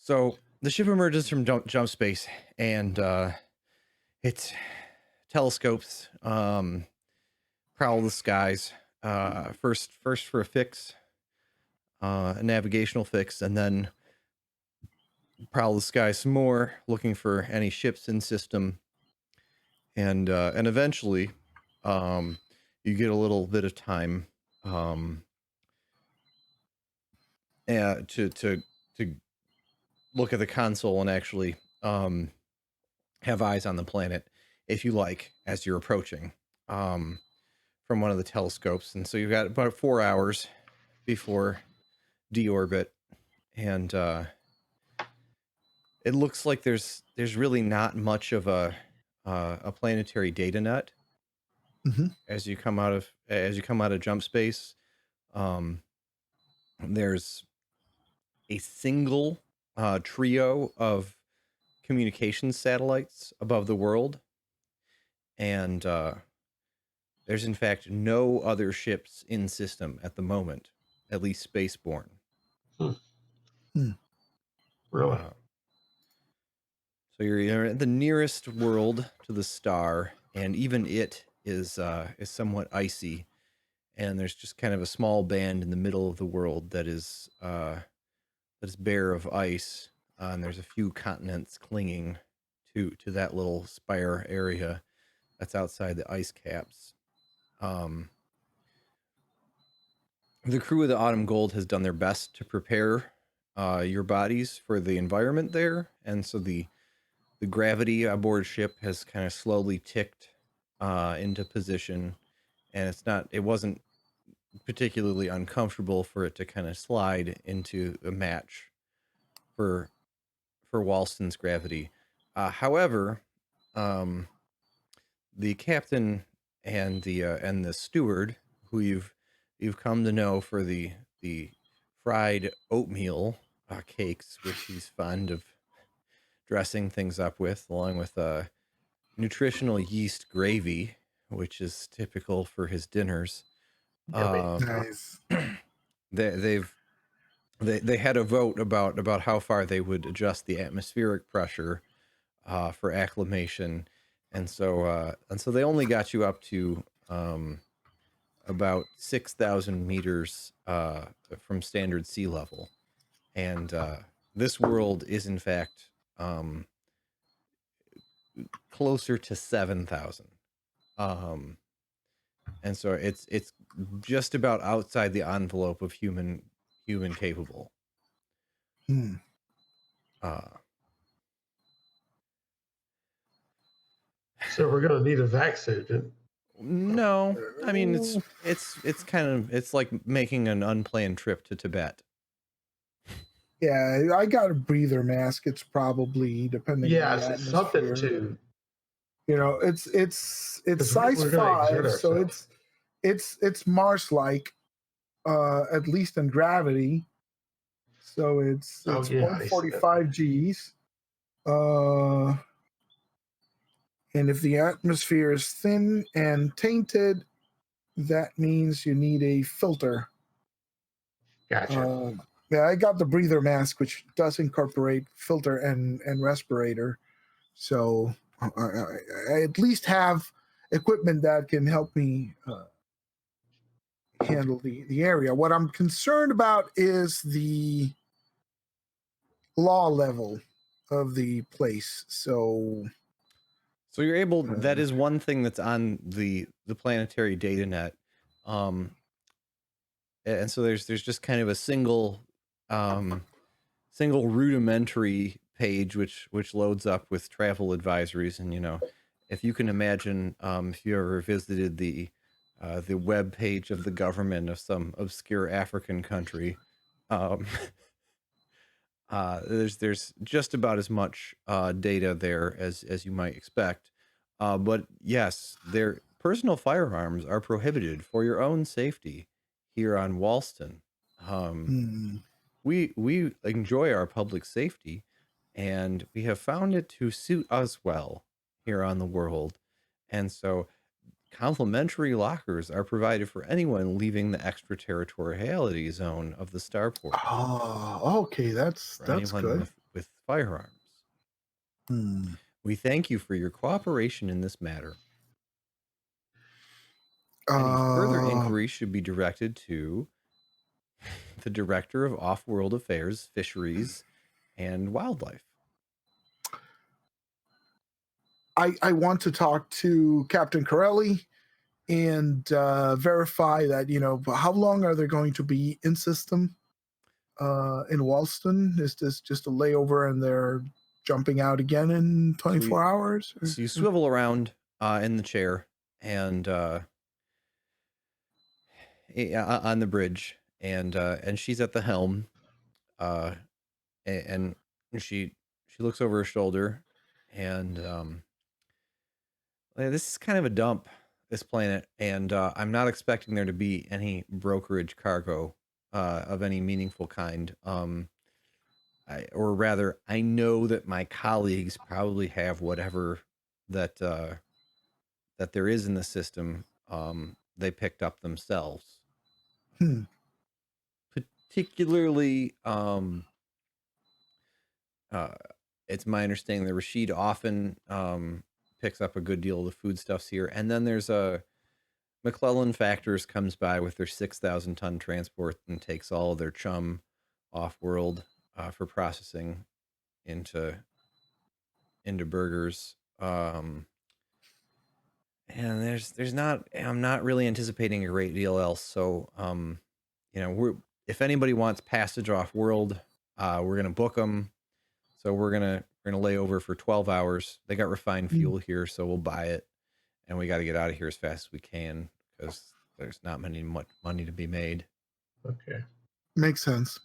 So the ship emerges from jump space, and it telescopes, prowl the skies. First for a fix, a navigational fix, and then prowl the skies some more, looking for any ships in system, and eventually, you get a little bit of time, to look at the console and actually have eyes on the planet, if you like, as you're approaching from one of the telescopes. And so you've got about 4 hours before deorbit, and it looks like there's really not much of a planetary data net as you come out of jump space. There's a single trio of communications satellites above the world, and there's in fact no other ships in system at the moment, at least spaceborne. Really? So you're at the nearest world to the star, and even it is somewhat icy, and there's just kind of a small band in the middle of the world that is bare of ice, and there's a few continents clinging to that little spire area that's outside the ice caps. The crew of the Autumn Gold has done their best to prepare your bodies for the environment there, and so the gravity aboard ship has kind of slowly ticked into position, and it wasn't particularly uncomfortable for it to kind of slide into a match for Walston's gravity. However, the captain and the steward, who you've come to know for the fried oatmeal cakes, which he's fond of dressing things up with, along with nutritional yeast gravy, which is typical for his dinners. Nice. They had a vote about how far they would adjust the atmospheric pressure for acclimation, and so they only got you up to about 6,000 meters from standard sea level, and this world is in fact closer to 7,000, and so it's just about outside the envelope of human capable. So we're going to need a vac suit. No, I mean it's kind of, it's like making an unplanned trip to Tibet. Yeah, I got a breather mask. It's probably depending. Yeah, on the it's something atmosphere. to. You know, it's size 5, so it's Mars-like, at least in gravity. So it's 145 Gs. And if the atmosphere is thin and tainted, that means you need a filter. Gotcha. Yeah, I got the breather mask, which does incorporate filter and respirator. So I at least have equipment that can help me handle the area. What I'm concerned about is the law level of the place. So you're able, that is one thing that's on the planetary data net. And so there's just kind of a single rudimentary page which loads up with travel advisories. And if you can imagine, if you ever visited the web page of the government of some obscure African country, there's just about as much data there as you might expect, but yes, their personal firearms are prohibited for your own safety here on Walston. We enjoy our public safety, and we have found it to suit us well here on the world, and so complimentary lockers are provided for anyone leaving the extraterritoriality zone of the Starport. Oh, okay, that's good. with firearms. We thank you for your cooperation in this matter. Any further inquiries should be directed to the Director of Off-World Affairs, Fisheries, and Wildlife. I want to talk to Captain Corelli and verify that, how long are they going to be in system in Walston? Is this just a layover and they're jumping out again in 24 hours? So you swivel around in the chair and on the bridge, and she's at the helm, and she looks over her shoulder, and this is kind of a dump, this planet, and I'm not expecting there to be any brokerage cargo of any meaningful kind. Or rather, I know that my colleagues probably have whatever that there is in the system. They picked up themselves. Particularly, it's my understanding that Rashid often picks up a good deal of the foodstuffs here. And then there's McClellan Factors comes by with their 6,000 ton transport and takes all of their chum off-world for processing into burgers. And there's not, I'm not really anticipating a great deal else. So, if anybody wants passage off world, we're going to book them. So we're going to lay over for 12 hours. They got refined fuel here, so we'll buy it. And we got to get out of here as fast as we can because there's not much money to be made. Okay. Makes sense.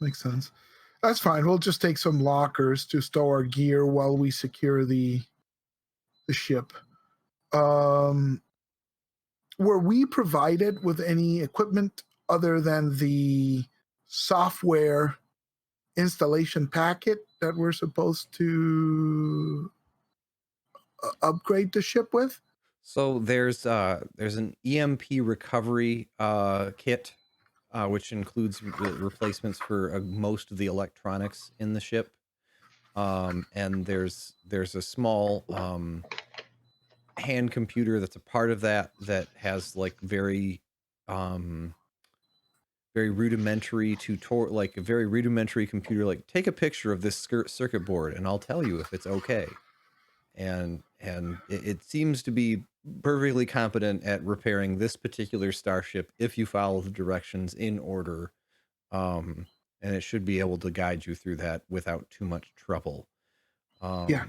That's fine. We'll just take some lockers to store our gear while we secure the ship. Were we provided with any equipment other than the software installation packet that we're supposed to upgrade the ship with? So there's an EMP recovery kit, which includes replacements for most of the electronics in the ship, and there's a small hand computer that's a part of that has like very rudimentary like a very rudimentary computer. Like, take a picture of this circuit board, and I'll tell you if it's okay. And it seems to be perfectly competent at repairing this particular starship if you follow the directions in order, and it should be able to guide you through that without too much trouble. Yeah.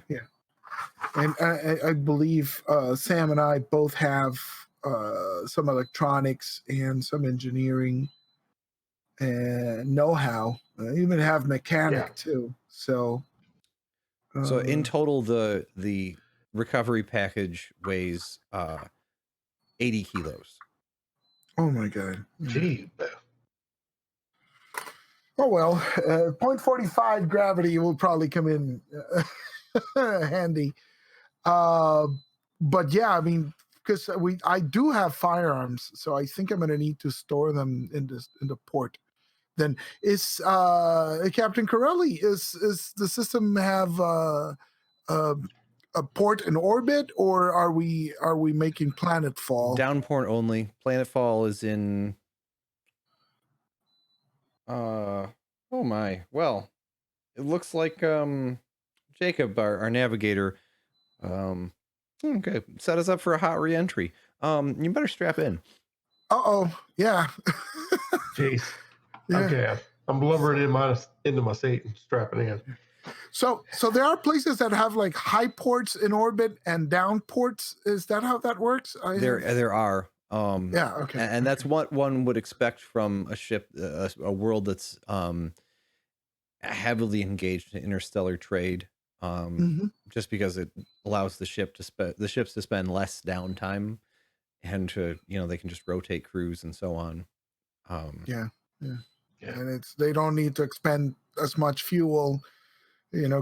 And I believe Sam and I both have some electronics and some engineering and know-how. I even have mechanic too. So in total, the recovery package weighs 80 kilos. Oh my God. Gee. Oh well, 0.45 gravity will probably come in handy. But yeah, I mean, because I do have firearms, so I think I'm going to need to store them in the port. Then is Captain Corelli, is the system have a port in orbit, or are we making planetfall? Downport only. Planetfall is in oh my. Well, it looks like Jacob, our navigator, okay, set us up for a hot re-entry. You better strap in. Yeah. Jeez. Yeah. Okay, I'm blubbering into my seat and strapping in. So there are places that have like high ports in orbit and down ports. Is that how that works? There are. Yeah. Okay. And that's what one would expect from a ship, a world that's heavily engaged in interstellar trade. Just because it allows the ships to spend less downtime, and to they can just rotate crews and so on. Yeah. And they don't need to expend as much fuel,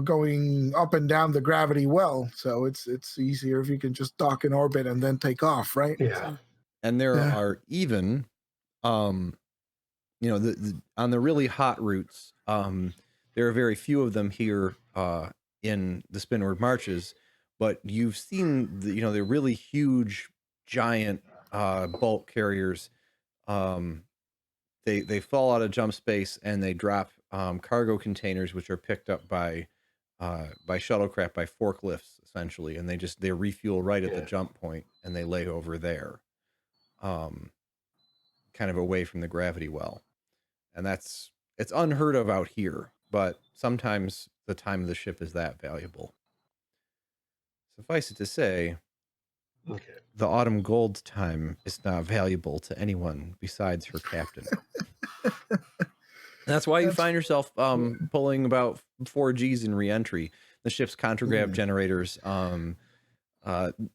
going up and down the gravity well. So it's easier if you can just dock in orbit and then take off, right? Yeah. And there are even, on the really hot routes, there are very few of them here in the Spinward Marches, but you've seen the really huge, giant bulk carriers. They fall out of jump space and they drop cargo containers, which are picked up by shuttlecraft, by forklifts essentially, and they refuel right at the jump point and they lay over there, kind of away from the gravity well, and it's unheard of out here, but sometimes the time of the ship is that valuable. Suffice it to say, the Autumn Gold's time is not valuable to anyone besides her captain. That's why you find yourself pulling about 4 Gs in reentry. The ship's contragrav generators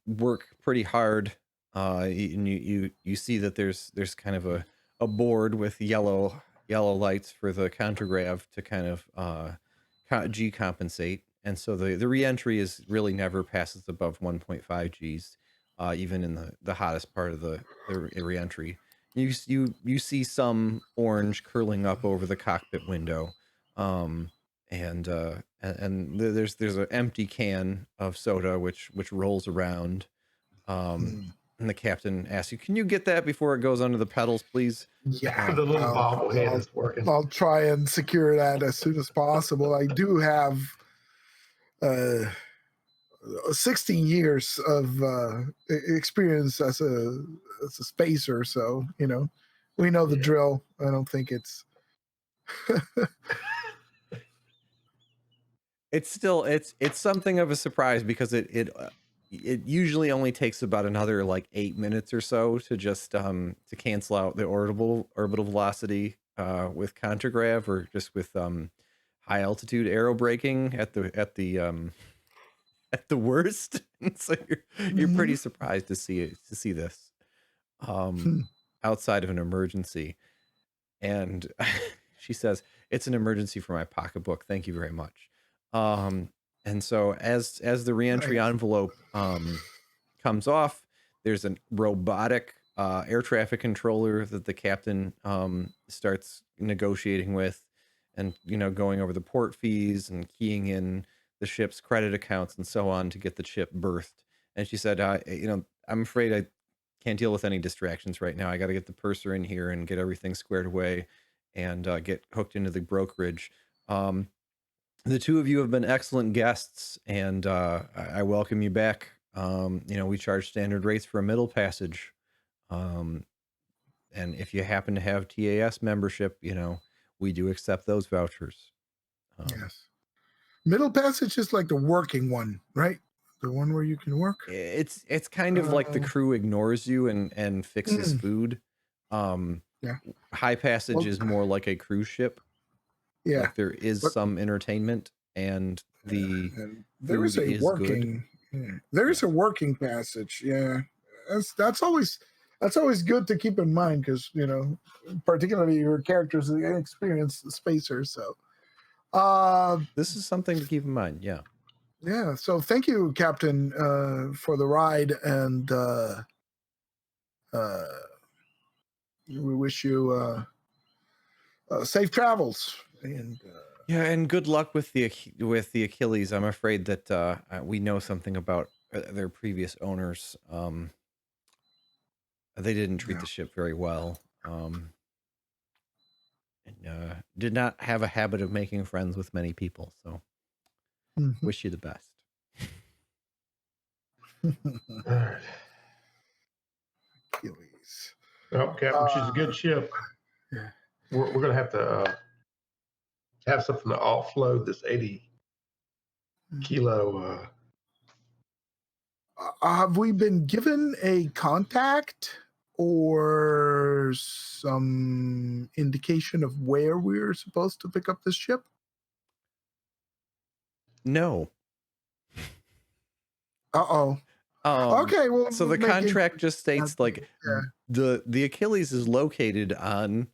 work pretty hard, and you see that there's kind of a board with yellow lights for the contragrav to kind of G compensate, and so the reentry is really never passes above 1.5 Gs, even in the hottest part of the reentry. You see some orange curling up over the cockpit window, and there's an empty can of soda which rolls around, and the captain asks you, "Can you get that before it goes under the pedals, please?" Yeah, the little bobblehead is working. I'll try and secure that as soon as possible. I do have 16 years of experience as a spacer, so we know the drill. I don't think it's it's still it's something of a surprise because it usually only takes about another like 8 minutes or so to just to cancel out the orbital velocity with contragrav, or just with high altitude aero braking at the worst. So you're pretty surprised to see this outside of an emergency. And she says, "It's an emergency for my pocketbook. Thank you very much." And so as the reentry envelope comes off, there's a robotic air traffic controller that the captain starts negotiating with, and going over the port fees and keying in the ship's credit accounts and so on to get the ship berthed. And she said, "I'm afraid I can't deal with any distractions right now. I got to get the purser in here and get everything squared away and get hooked into the brokerage. The two of you have been excellent guests, and I welcome you back. We charge standard rates for a middle passage. And if you happen to have TAS membership, we do accept those vouchers." Yes. Middle passage is like the working one, right? The one where you can work. It's kind of like the crew ignores you and fixes food. High passage is more like a cruise ship. Yeah, like there is some entertainment, and there is a working. There is a working passage. Yeah, that's always good to keep in mind, because particularly your character's an inexperienced spacer. So this is something to keep in mind. Yeah. So thank you, Captain, for the ride, and we wish you safe travels. And and good luck with the Achilles. I'm afraid that we know something about their previous owners. They didn't treat the ship very well, and did not have a habit of making friends with many people. So, wish you the best. Achilles. Well, Captain, she's a good ship. Yeah. We're going to have to have something to offload this 80 kilo. Have we been given a contact or some indication of where we're supposed to pick up this ship? No. Okay, well, so the contract just states like the Achilles is located on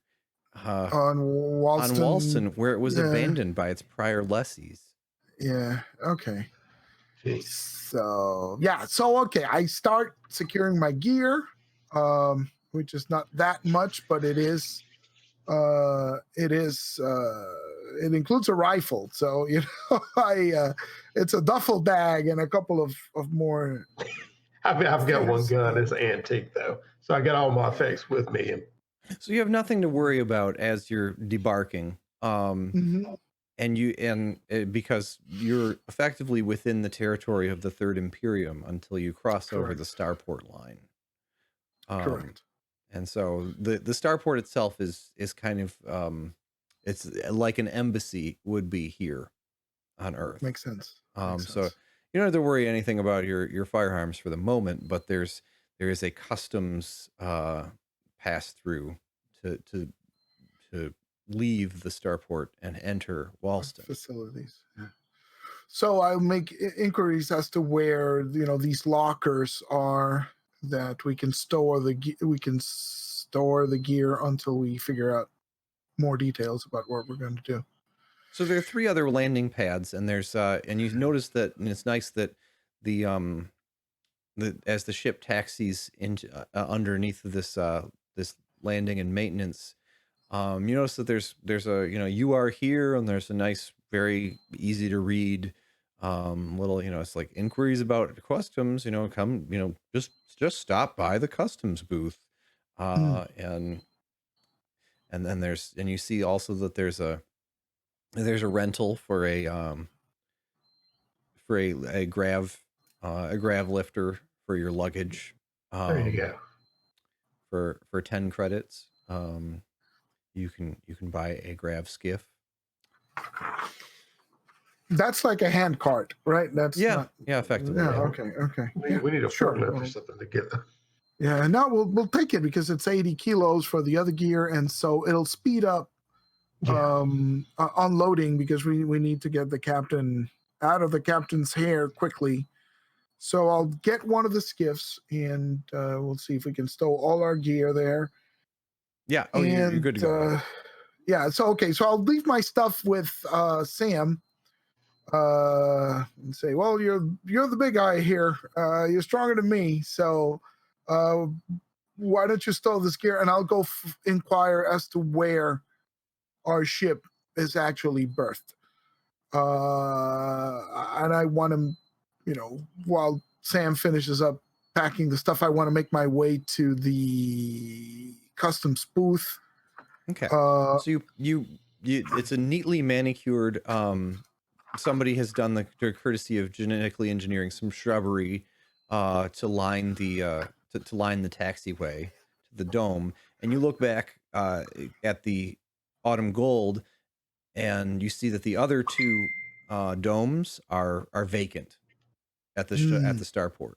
Walston, where it was abandoned by its prior lessees. Yeah. Okay. So okay, I start securing my gear, which is not that much, but it is It is. It includes a rifle, so it's a duffel bag and a couple of more. I've got one things. gun. It's antique though, so I got all my effects with me. And So you have nothing to worry about as you're debarking. Mhm. Because you're effectively within the territory of the Third Imperium until you cross over the Starport line. Correct. And so the Starport itself is kind of it's like an embassy would be here on Earth. Makes sense. So you don't have to worry anything about your firearms for the moment, but there is a customs pass through to leave the Starport and enter Walston. Facilities. Yeah. So I'll make inquiries as to where these lockers are that we can store the gear until we figure out more details about what we're going to do. So there are 3 other landing pads, and there's and you notice that, and it's nice that the as the ship taxis into underneath of this this landing and maintenance, you notice that there's a you are here, and there's a nice, very easy to read little, it's like inquiries about customs, come, just stop by the customs booth, and then and you see also that there's a rental for a grav lifter for your luggage, there you go. for 10 credits. You can buy a grav skiff. That's like a hand cart, right? That's effectively. Yeah. Yeah. Okay. We need a forklift or Well, something to get them. Yeah. No, we'll take it because it's 80 kilos for the other gear, and so it'll speed up unloading because we need to get the captain out of the captain's hair quickly. So I'll get one of the skiffs, and we'll see if we can stow all our gear there. Yeah. Oh, you're good to go. Yeah. So I'll leave my stuff with Sam. And say, well, you're the big guy here. You're stronger than me, so why don't you stow this gear? And I'll go inquire as to where our ship is actually berthed. And I want to, while Sam finishes up packing the stuff, I want to make my way to the customs booth. Okay. So you it's a neatly manicured. Somebody has done the courtesy of genetically engineering some shrubbery to line the to line the taxiway to the dome, and you look back at the autumn gold, and you see that the other 2 domes are vacant at the at the Starport.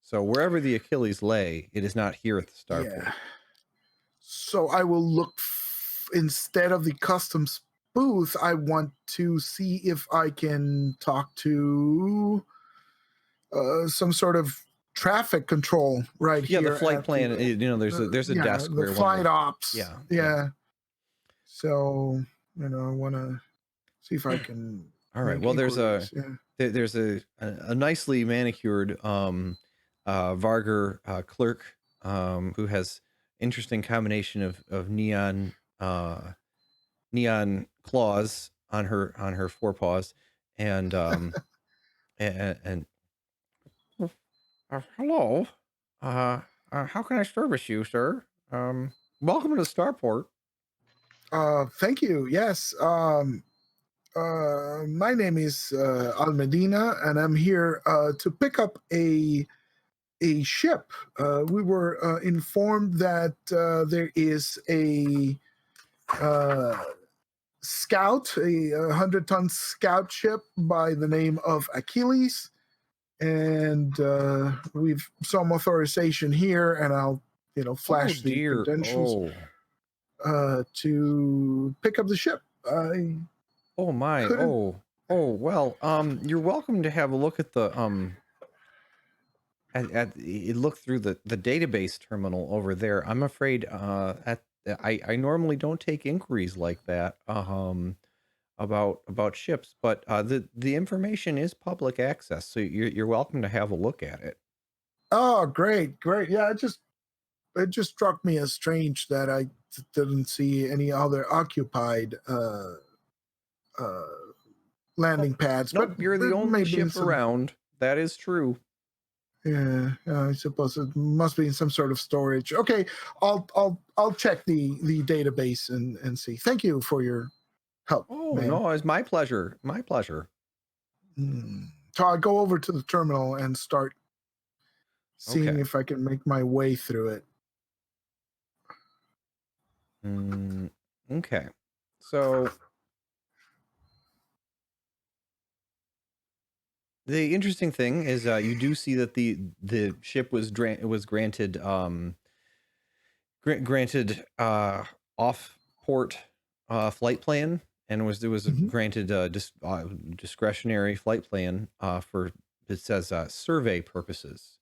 So wherever the Achilles lay, it is not here at the Starport. Yeah. So I will look instead of the customs booth. I want to see if I can talk to some sort of traffic control right here. Yeah, the flight plan. There's a desk where the flight ops. Yeah. So I want to see if I can. All right. Well, there's a nicely manicured Varger clerk who has interesting combination of neon claws on her forepaws, and and hello, how can I service you, sir? Welcome to Starport. Thank you. Yes. My name is Almedina, and I'm here to pick up a ship. We were informed that there is a scout, a 100-ton scout ship by the name of Achilles, and we've some authorization here, and I'll flash the credentials to pick up the ship. Oh my! Oh well. You're welcome to have a look at the look through the database terminal over there. I'm afraid I normally don't take inquiries like that about ships, but the information is public access, so you're welcome to have a look at it. Oh, great. Yeah, it just struck me as strange that I didn't see any other occupied landing pads. Nope, But you're the it may only be in ship around. That is true. Yeah, I suppose it must be in some sort of storage. Okay, I'll check the database and see. Thank you for your help, Oh, man. no, it's my pleasure. My pleasure. So I go over to the terminal and start seeing Okay. if I can make my way through it. Okay. So the interesting thing is you do see that the ship was granted granted off port flight plan, and there was Mhm. granted discretionary flight plan for, it says survey purposes.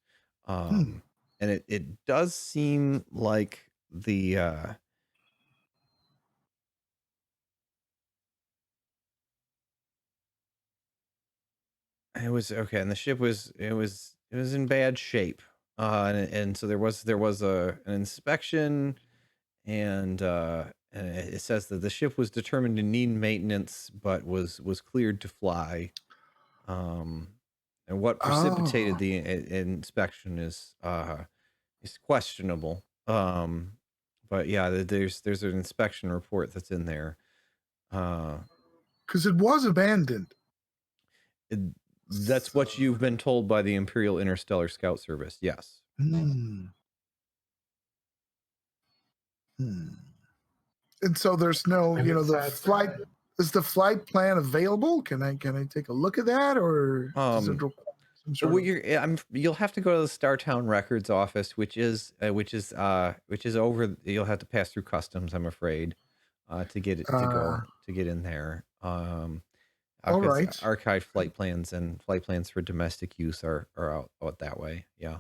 And it does seem like the it was okay, and the ship was in bad shape, and so there was an inspection, and it says that the ship was determined to need maintenance, but was cleared to fly. And what precipitated Oh, the inspection is questionable. But yeah, there's an inspection report that's in there. because it was abandoned. It, that's what you've been told by the Imperial Interstellar Scout Service. Yes. Hmm. And so there's no, And the besides flight. that, Is the flight plan available? Can I take a look at that, or does it require some sort Well, of? you'll have to go to the Startown Records office, which is over. You'll have to pass through customs, I'm afraid, to get it to get in there. All Because right. archived flight plans and flight plans for domestic use are out that way. Yeah.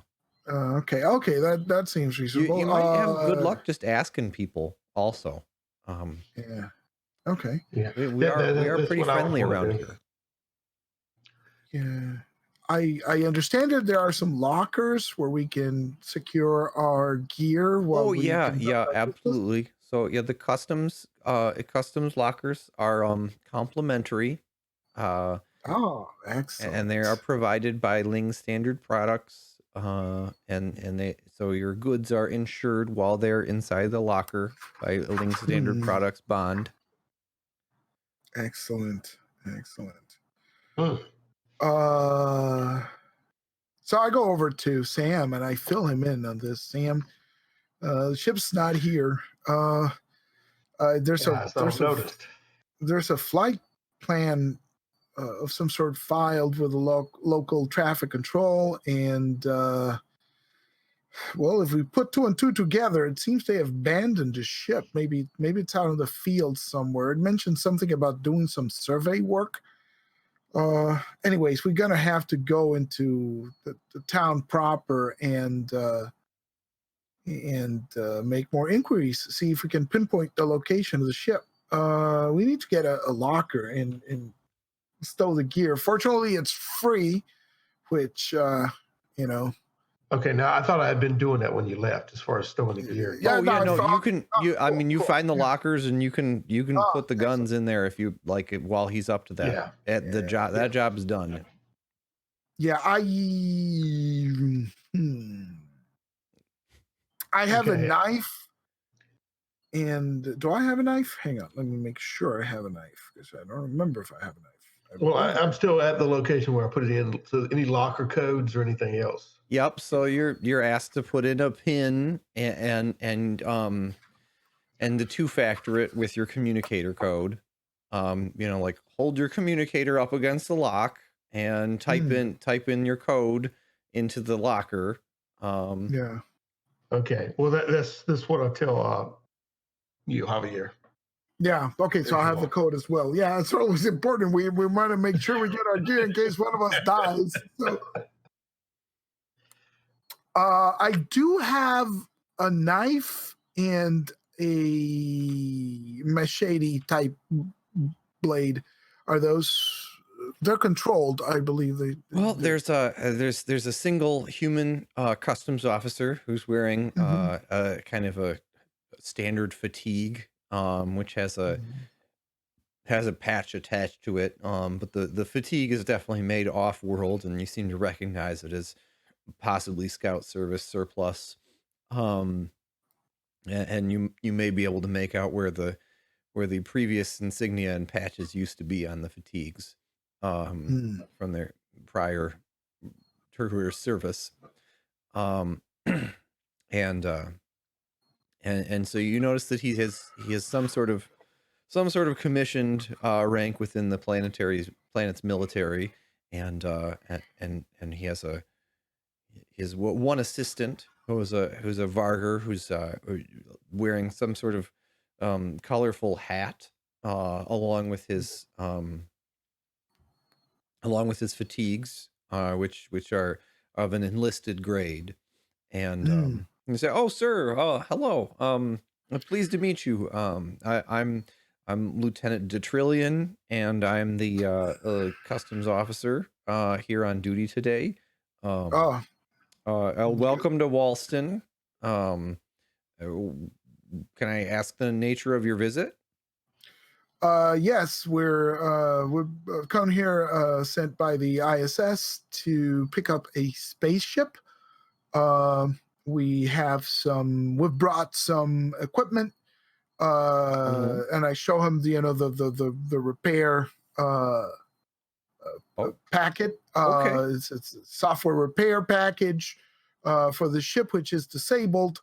Okay. That seems reasonable. You might have good luck just asking people. Also, Yeah. Okay. yeah, we are that's pretty what I was friendly going around to do. here. Yeah. I understand that there are some lockers where we can secure our gear while Oh we yeah, conduct our business. absolutely. So yeah, the customs lockers are complimentary, uh, Oh, and they excellent. are provided by Ling Standard Products, and they, so your goods are insured while they're inside the locker by a Ling Standard Hmm. Products bond. Excellent. Hmm. So I go over to Sam and I fill him in on this. Sam, the ship's not here. There's Yeah, so I've noticed. a flight plan of some sort filed with the local traffic control, and well, if we put two and two together, it seems they have abandoned the ship. Maybe it's out in the field somewhere. It mentioned something about doing some survey work. Anyways, we're gonna have to go into the town proper and make more inquiries, see if we can pinpoint the location of the ship. We need to get a locker and stow the gear. Fortunately, it's free, which you know. Okay, now I thought I had been doing that when you left, as far as stowing the gear. Yeah, Oh no, yeah, I no, thought. you can I mean, you Cool. find the Yeah. lockers, and you can put the guns Excellent. in there if you like it while he's up to that. Yeah. At the job, that job is done. Yeah, I have a Okay. knife. And do I have a knife? Hang on, let me make sure I have a knife because I don't remember if I have a knife. Well, I'm still at the location where I put it in. So any locker codes or anything else? Yep. So you're asked to put in a pin and the two-factor it with your communicator code. Like hold your communicator up against the lock and type in your code into the locker. Yeah. Okay. Well, that's what I tell you, Javier. Yeah. Okay. So I have the code as well. Yeah. It's always important. We want to make sure we get our gear in case one of us dies. So I do have a knife and a machete type blade. Are those They're controlled, I believe. Well, there's a single human customs officer who's wearing a kind of a standard fatigue, which has a patch attached to it. But the fatigue is definitely made off world, and you seem to recognize it as possibly Scout Service surplus. And you may be able to make out where the previous insignia and patches used to be on the fatigues, from their prior career service. And so you notice that he has some sort of commissioned rank within the planet's military, and he has one assistant who's a Varger who's wearing some sort of colorful hat, along with his fatigues, which are of an enlisted grade. And you say, "Oh, sir, hello. Pleased to meet you. I'm Lieutenant Detrillion, and I'm the customs officer here on duty today. Welcome to Walston. Can I ask the nature of your visit?" Yes, we've come here sent by the ISS to pick up a spaceship. We've brought some equipment, and I show him the repair packet. Okay. It's a software repair package for the ship, which is disabled.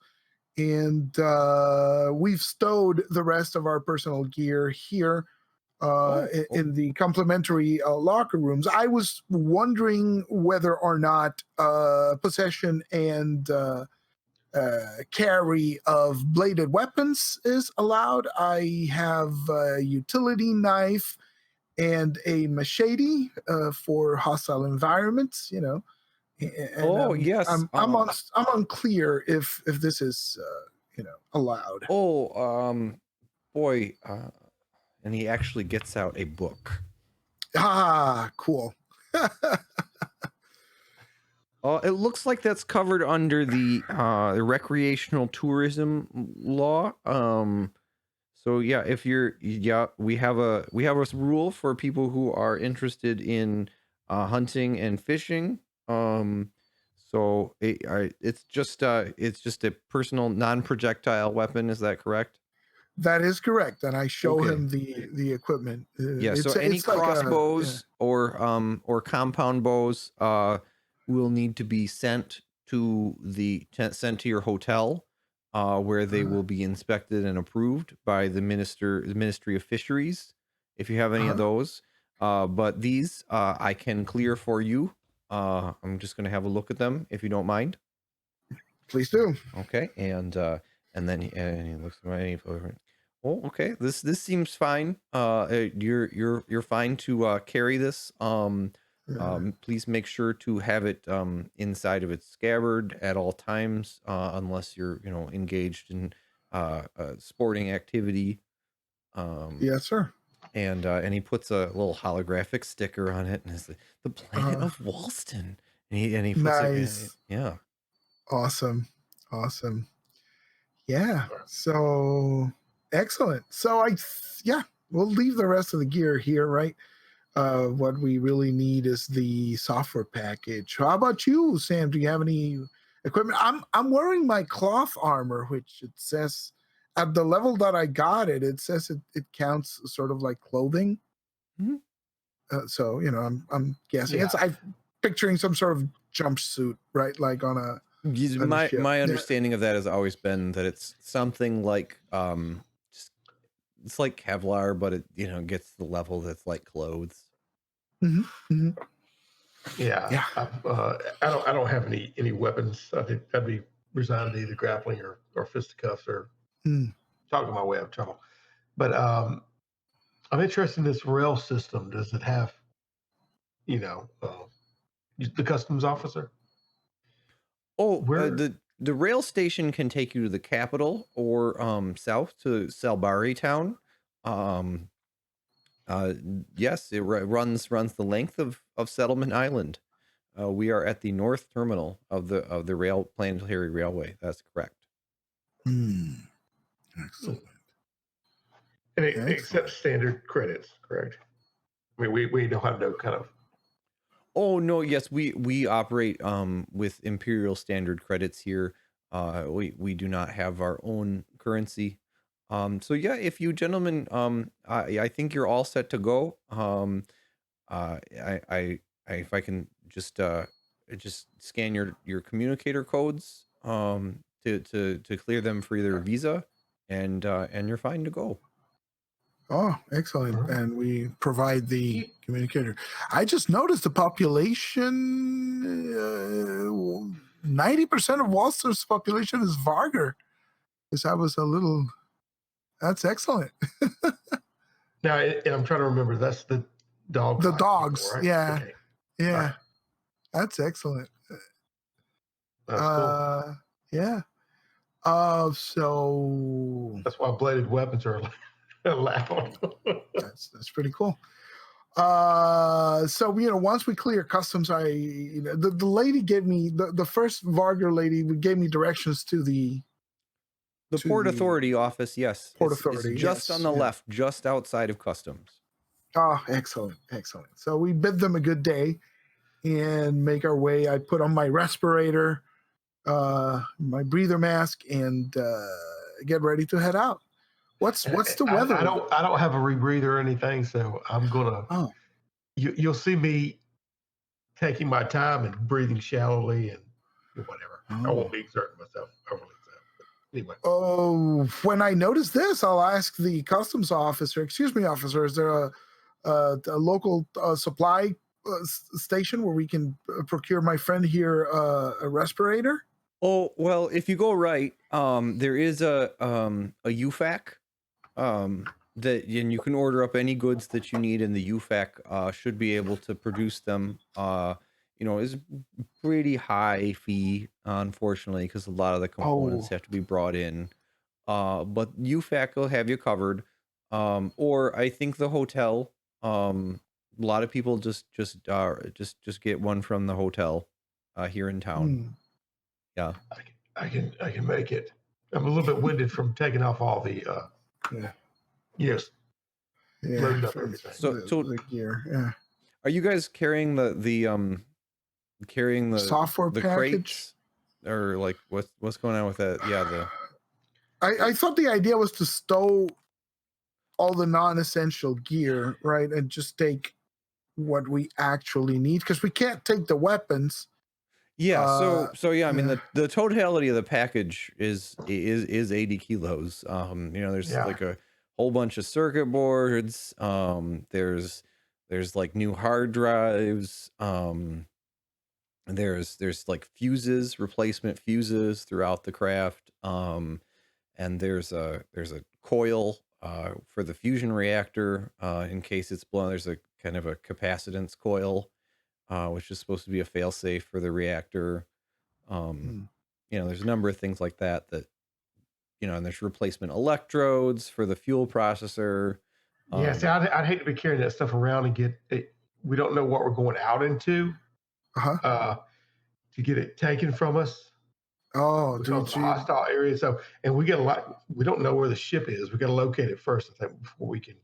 And we've stowed the rest of our personal gear here in the complimentary locker rooms. I was wondering whether or not possession and carry of bladed weapons is allowed. I have a utility knife and a machete for hostile environments, And yes. I'm unclear if this is allowed. Boy, and he actually gets out a book. Cool. It looks like that's covered under the recreational tourism law. So yeah, we have a rule for people who are interested in hunting and fishing. So it's just a personal non-projectile weapon. Is that correct? That is correct, and I show him the equipment. So any crossbows or compound bows will need to be sent to your hotel, where they will be inspected and approved by the Ministry of Fisheries, if you have any of those. But these I can clear for you. I'm just going to have a look at them, if you don't mind. Please do. Okay, and then he looks at my. Oh, okay. This seems fine. You're fine to carry this. Please make sure to have it inside of its scabbard at all times, unless you're engaged in sporting activity. Yes, sir. And he puts a little holographic sticker on it, and it's the planet of Walston. And he puts nice. it. Yeah. Awesome. Yeah. So excellent. So we'll leave the rest of the gear here, right? What we really need is the software package. How about you, Sam? Do you have any equipment? I'm wearing my cloth armor, which it says at the level that I got it, it says it counts sort of like clothing. So I'm guessing I'm picturing some sort of jumpsuit, right? Like on a my understanding of that has always been that it's something like it's like Kevlar, but it gets to the level that's like clothes. Yeah. I don't have any weapons. I'd be resigned to either grappling or fisticuffs or talking my way out of trouble. But I'm interested in this rail system. Does it have the customs officer? The rail station can take you to the capital or south to Salbari town. Uh, yes, it runs the length of Settlement Island. We are at the north terminal of the rail planetary railway. That's correct. Excellent. And it Excellent. accepts standard credits, correct? I mean, we know how to know kind of. Oh no, yes, we operate with imperial standard credits here. We do not have our own currency. So yeah, if you gentlemen, I think you're all set to go. If I can just scan your communicator codes to clear them for your visa, and you're fine to go. Oh, excellent. All right. And we provide the communicator. I just noticed the population, 90% of Walston's population is Vargar. Because I was a little, that's excellent. Now, and I'm trying to remember, that's the dog. The fight dogs, people, right? yeah. Okay. Yeah. Right. That's excellent. That's cool. Yeah. So That's why bladed weapons are allowed. that's pretty cool. So once we clear customs, the lady gave me the first Vargar lady gave me directions to the Port Authority office. Yes, Port it's Authority, just yes, on the yeah. left, just outside of customs. Oh, excellent. So we bid them a good day and make our way. I put on my respirator, my breather mask, and get ready to head out. What's the weather? I don't have a rebreather or anything, so I'm gonna. Oh. You'll see me taking my time and breathing shallowly and whatever. I won't be exerting myself overly. So, but anyway. Oh, when I notice this, I'll ask the customs officer. Excuse me, officer. Is there a local supply station where we can procure my friend here a respirator? Oh well, if you go right, there is a UFAC, that, and you can order up any goods that you need, and the UFAC should be able to produce them. Is pretty high fee, unfortunately, because a lot of the components have to be brought in. But UFAC will have you covered. Or I think the hotel. A lot of people just get one from the hotel here in town. Yeah, I can make it. I'm a little bit winded from taking off all the yes, loading up everything. So the gear. Yeah. Are you guys carrying the software the package, crates, or like what's going on with that? Yeah, I thought the idea was to stow all the non-essential gear, right, and just take what we actually need, because we can't take the weapons. Yeah. So yeah, I mean the totality of the package is 80 kilos. There's like a whole bunch of circuit boards. There's like new hard drives. There's like fuses, replacement fuses throughout the craft. And there's a coil for the fusion reactor in case it's blown. There's a kind of a capacitance coil, which is supposed to be a failsafe for the reactor. There's a number of things like that, and there's replacement electrodes for the fuel processor. Yeah, see, I'd hate to be carrying that stuff around and get it. We don't know what we're going out into to get it taken from us. Oh, it's a hostile area. So, and we get a lot. We don't know where the ship is. We got to locate it first, I think, before we can.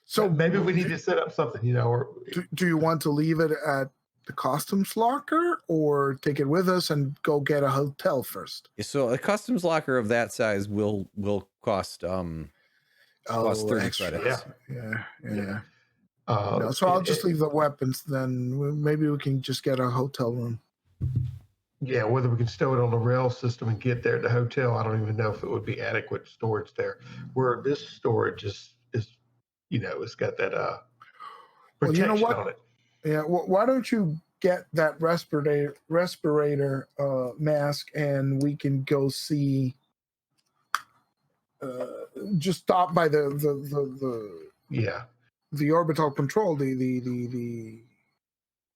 So maybe we need to set up something, or do you want to leave it at the customs locker or take it with us and go get a hotel first? So a customs locker of that size will cost 30 credits. Yeah. So I'll just leave the weapons then. Maybe we can just get a hotel room. Yeah, whether we can stow it on the rail system and get there at the hotel, I don't even know if it would be adequate storage there. Where this storage is it's got that protection on it. Yeah, why don't you get that respirator mask, and we can go see. Just stop by the orbital control, the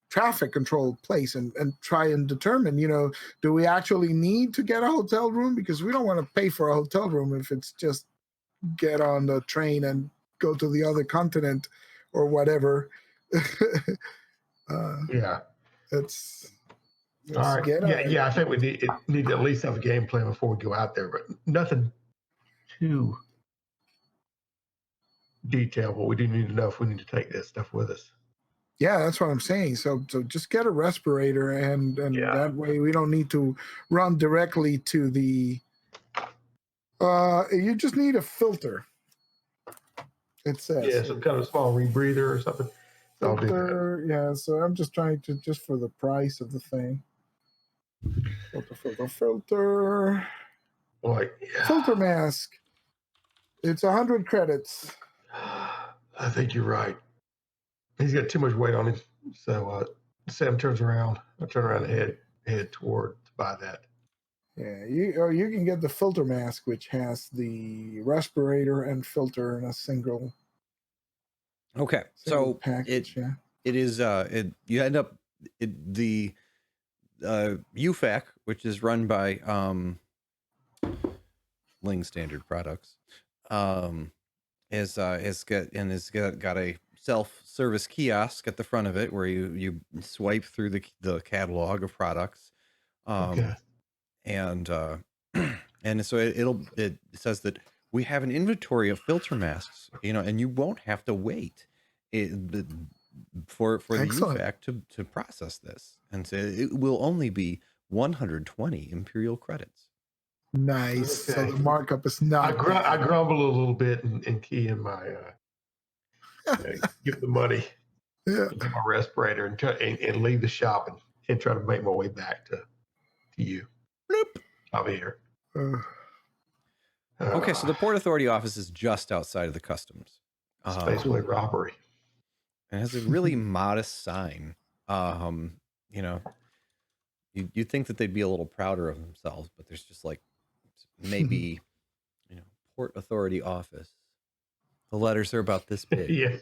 traffic control place, and try and determine, do we actually need to get a hotel room? Because we don't want to pay for a hotel room if it's just get on the train and go to the other continent or whatever. Yeah. Let's All right. get Yeah. I think we need to at least have a game plan before we go out there, but nothing too detailed. But we do need to know if we need to take this stuff with us. Yeah, that's what I'm saying. So just get a respirator, and that way we don't need to run directly to the. You just need a filter. It says. Yeah, some kind of small rebreather or something. So Filter, yeah. So I'm just trying to just for the price of the thing. Filter. Boy, Filter mask. It's 100 credits. I think you're right. He's got too much weight on him. So Sam turns around. I turn around and head toward to buy that. Yeah, you can get the filter mask, which has the respirator and filter in a single. Okay, so package, it is you end up the UFAC, which is run by Ling Standard Products, has got a self-service kiosk at the front of it where you swipe through the catalog of products, Okay. and so it says that we have an inventory of filter masks, and you won't have to wait for the UFAC to process this, and so it will only be 120 Imperial credits. Nice. Okay. So the markup is not. I grumble a little bit and key in my give the money, get my respirator, and leave the shop and try to make my way back to you. Bloop. I'll be here. Okay, so the Port Authority office is just outside of the customs. Spaceway robbery. And it has a really modest sign. You'd think that they'd be a little prouder of themselves, but there's just like maybe, Port Authority office. The letters are about this big. Yeah.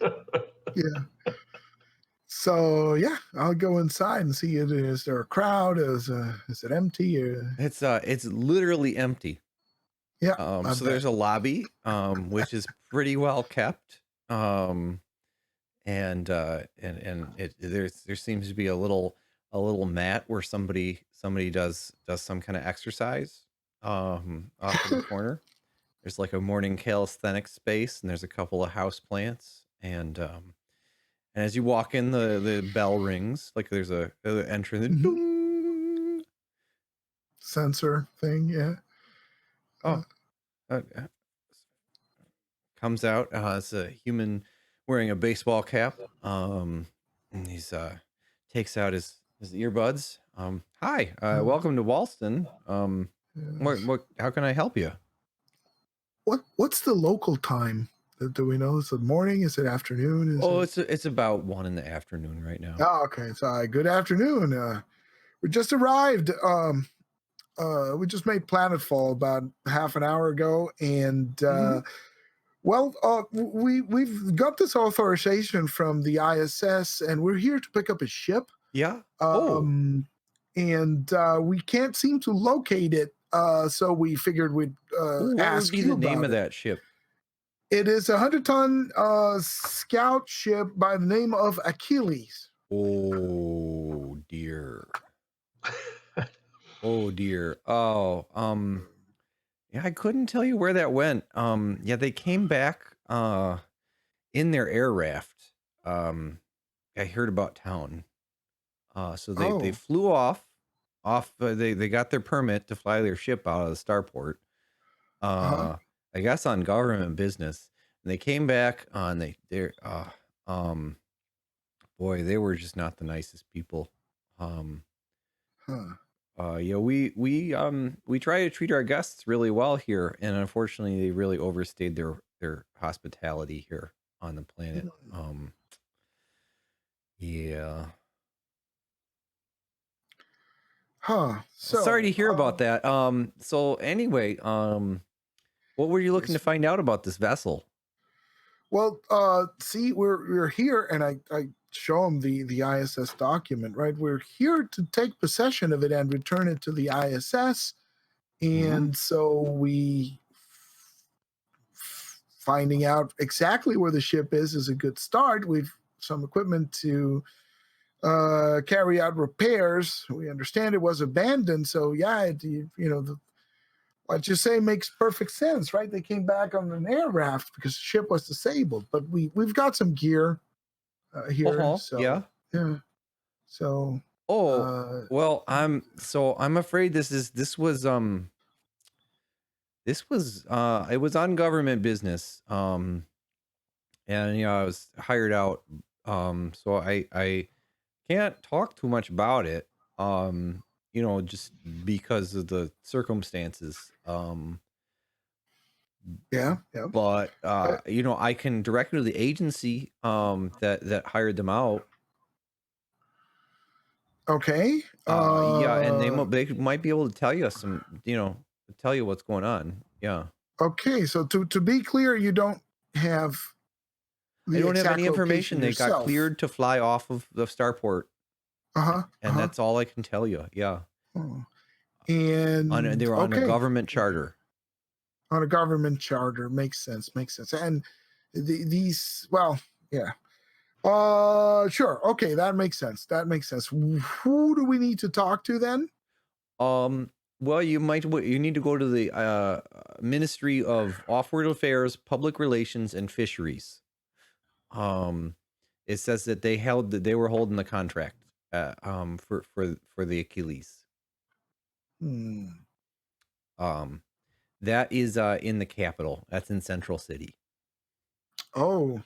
So yeah, I'll go inside and see. Is there a crowd? Is it empty? It's literally empty. Yeah. So there's a lobby, which is pretty well kept. And there seems to be a little mat where somebody does some kind of exercise off in the corner. There's like a morning calisthenics space, and there's a couple of house plants, and as you walk in, the bell rings, like there's a entrance. Mm-hmm. Sensor thing, yeah. Comes out. It's a human wearing a baseball cap. And he's takes out his earbuds. Hi, welcome to Walston. What? How can I help you? What's the local time? Do we know? Is it morning? Is it afternoon? It's about 1 in the afternoon right now. Oh, okay. So good afternoon. We just arrived. We just made planetfall about half an hour ago, and we've got this authorization from the ISS, and we're here to pick up a ship. Yeah. And we can't seem to locate it. So we figured we'd ask you. What would be the name of that ship? It is a 100-ton scout ship by the name of Achilles. Oh dear. Oh dear. Oh, yeah, I couldn't tell you where that went. Yeah, they came back in their air raft. I heard about town. So they flew off. They got their permit to fly their ship out of the starport. I guess on government business. And they came back on boy, they were just not the nicest people. Yeah, we try to treat our guests really well here, and unfortunately they really overstayed their hospitality here on the planet. Yeah. So sorry to hear about that. So anyway, what were you looking to find out about this vessel? Well, see, we're here, and I show them the ISS document, right? We're here to take possession of it and return it to the ISS, and so we finding out exactly where the ship is a good start. We've some equipment to carry out repairs. We understand it was abandoned, so yeah, what you say makes perfect sense, right? They came back on an air raft because the ship was disabled, but we've got some gear here, so yeah. So well, I'm afraid it was it was on government business. And I was hired out. So I can't talk too much about it. Just because of the circumstances. Yeah. But I can direct you to the agency that hired them out. Okay. Yeah, and they might be able to tell you tell you what's going on. Yeah. Okay, so to be clear, you don't have I don't have any information. They yourself. got cleared to fly off of the Starport. And that's all I can tell you. Yeah. And they were on a government charter. On a government charter. Makes sense. And these, well, yeah. Sure. Okay, that makes sense. Who do we need to talk to then? Well, you need to go to the Ministry of Off-World Affairs, Public Relations, and Fisheries. It says that they were holding the contract for the Achilles. That is in the capital. That's in Central City. Oh.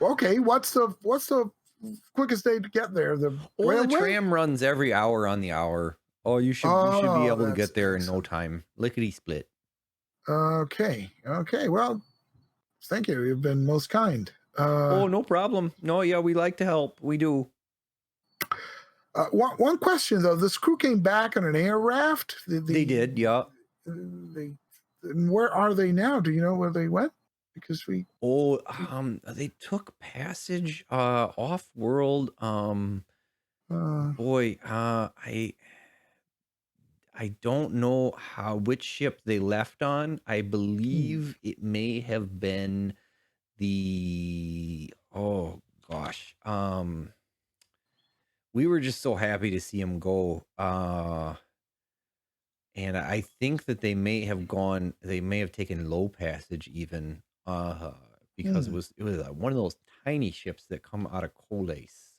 Okay. What's the quickest day to get there? The tram runs every hour on the hour. Oh, you should be able to get there in no time. Lickety split. Okay. Well, thank you. You've been most kind. No problem. No, yeah, we like to help. We do. One question though: this crew came back on an air raft. They did, yeah. Where are they now? Do you know where they went? Because they took passage off world. I don't know which ship they left on. I believe it may have been the we were just so happy to see him go. And I think that they may have taken low passage even, because it was one of those tiny ships that come out of Coles.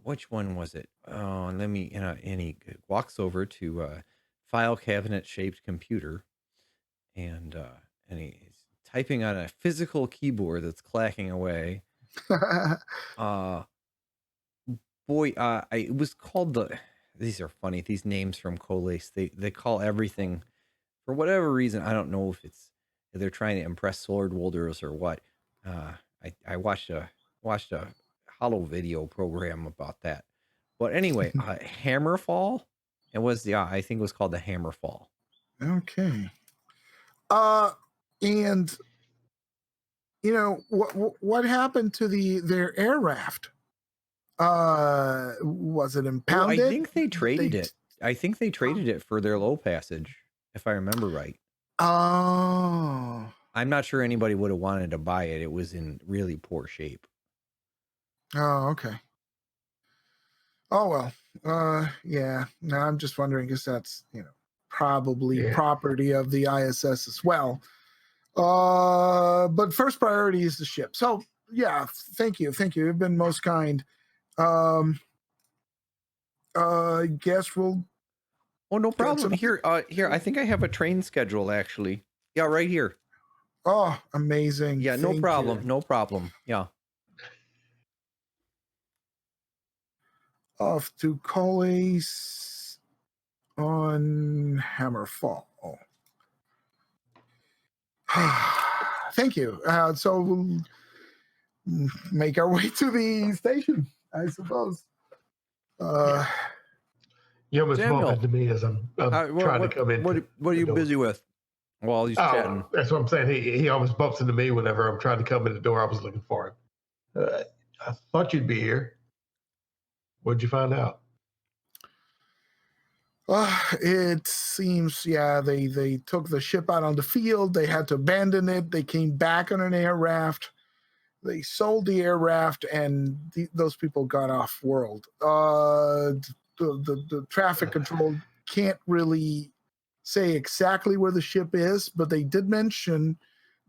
Which one was it? Let me, and he walks over to a file cabinet shaped computer, and he's typing on a physical keyboard that's clacking away. It was called these are funny. These names from Coles, they call everything, for whatever reason. I don't know if they're trying to impress sword wielders or what. I watched a hollow video program about that. But anyway, Hammerfall. It was I think it was called the Hammerfall. Okay. And what happened to their air raft? Was it impounded? I think they traded it. I think they traded it for their low passage, if I remember right. Oh. I'm not sure anybody would have wanted to buy it. It was in really poor shape. Oh, okay. Oh, well. Yeah. No, I'm just wondering because that's, probably property of the ISS as well. But first priority is the ship. So, yeah, thank you. You've been most kind. I guess we'll. Oh, no problem. Here, I think I have a train schedule actually. Yeah, right here. Oh, amazing. Yeah, no problem. No problem. Yeah. Off to Coles on Hammerfall. Thank you. So we'll make our way to the station, I suppose. You almost bump into me as I'm trying to come in. What are you busy with while he's chatting? That's what I'm saying. He almost bumps into me whenever I'm trying to come in the door. I was looking for him. I thought you'd be here. What'd you find out? It seems, yeah, they took the ship out on the field. They had to abandon it. They came back on an air raft. They sold the air raft, and those people got off world. The traffic control can't really say exactly where the ship is, but they did mention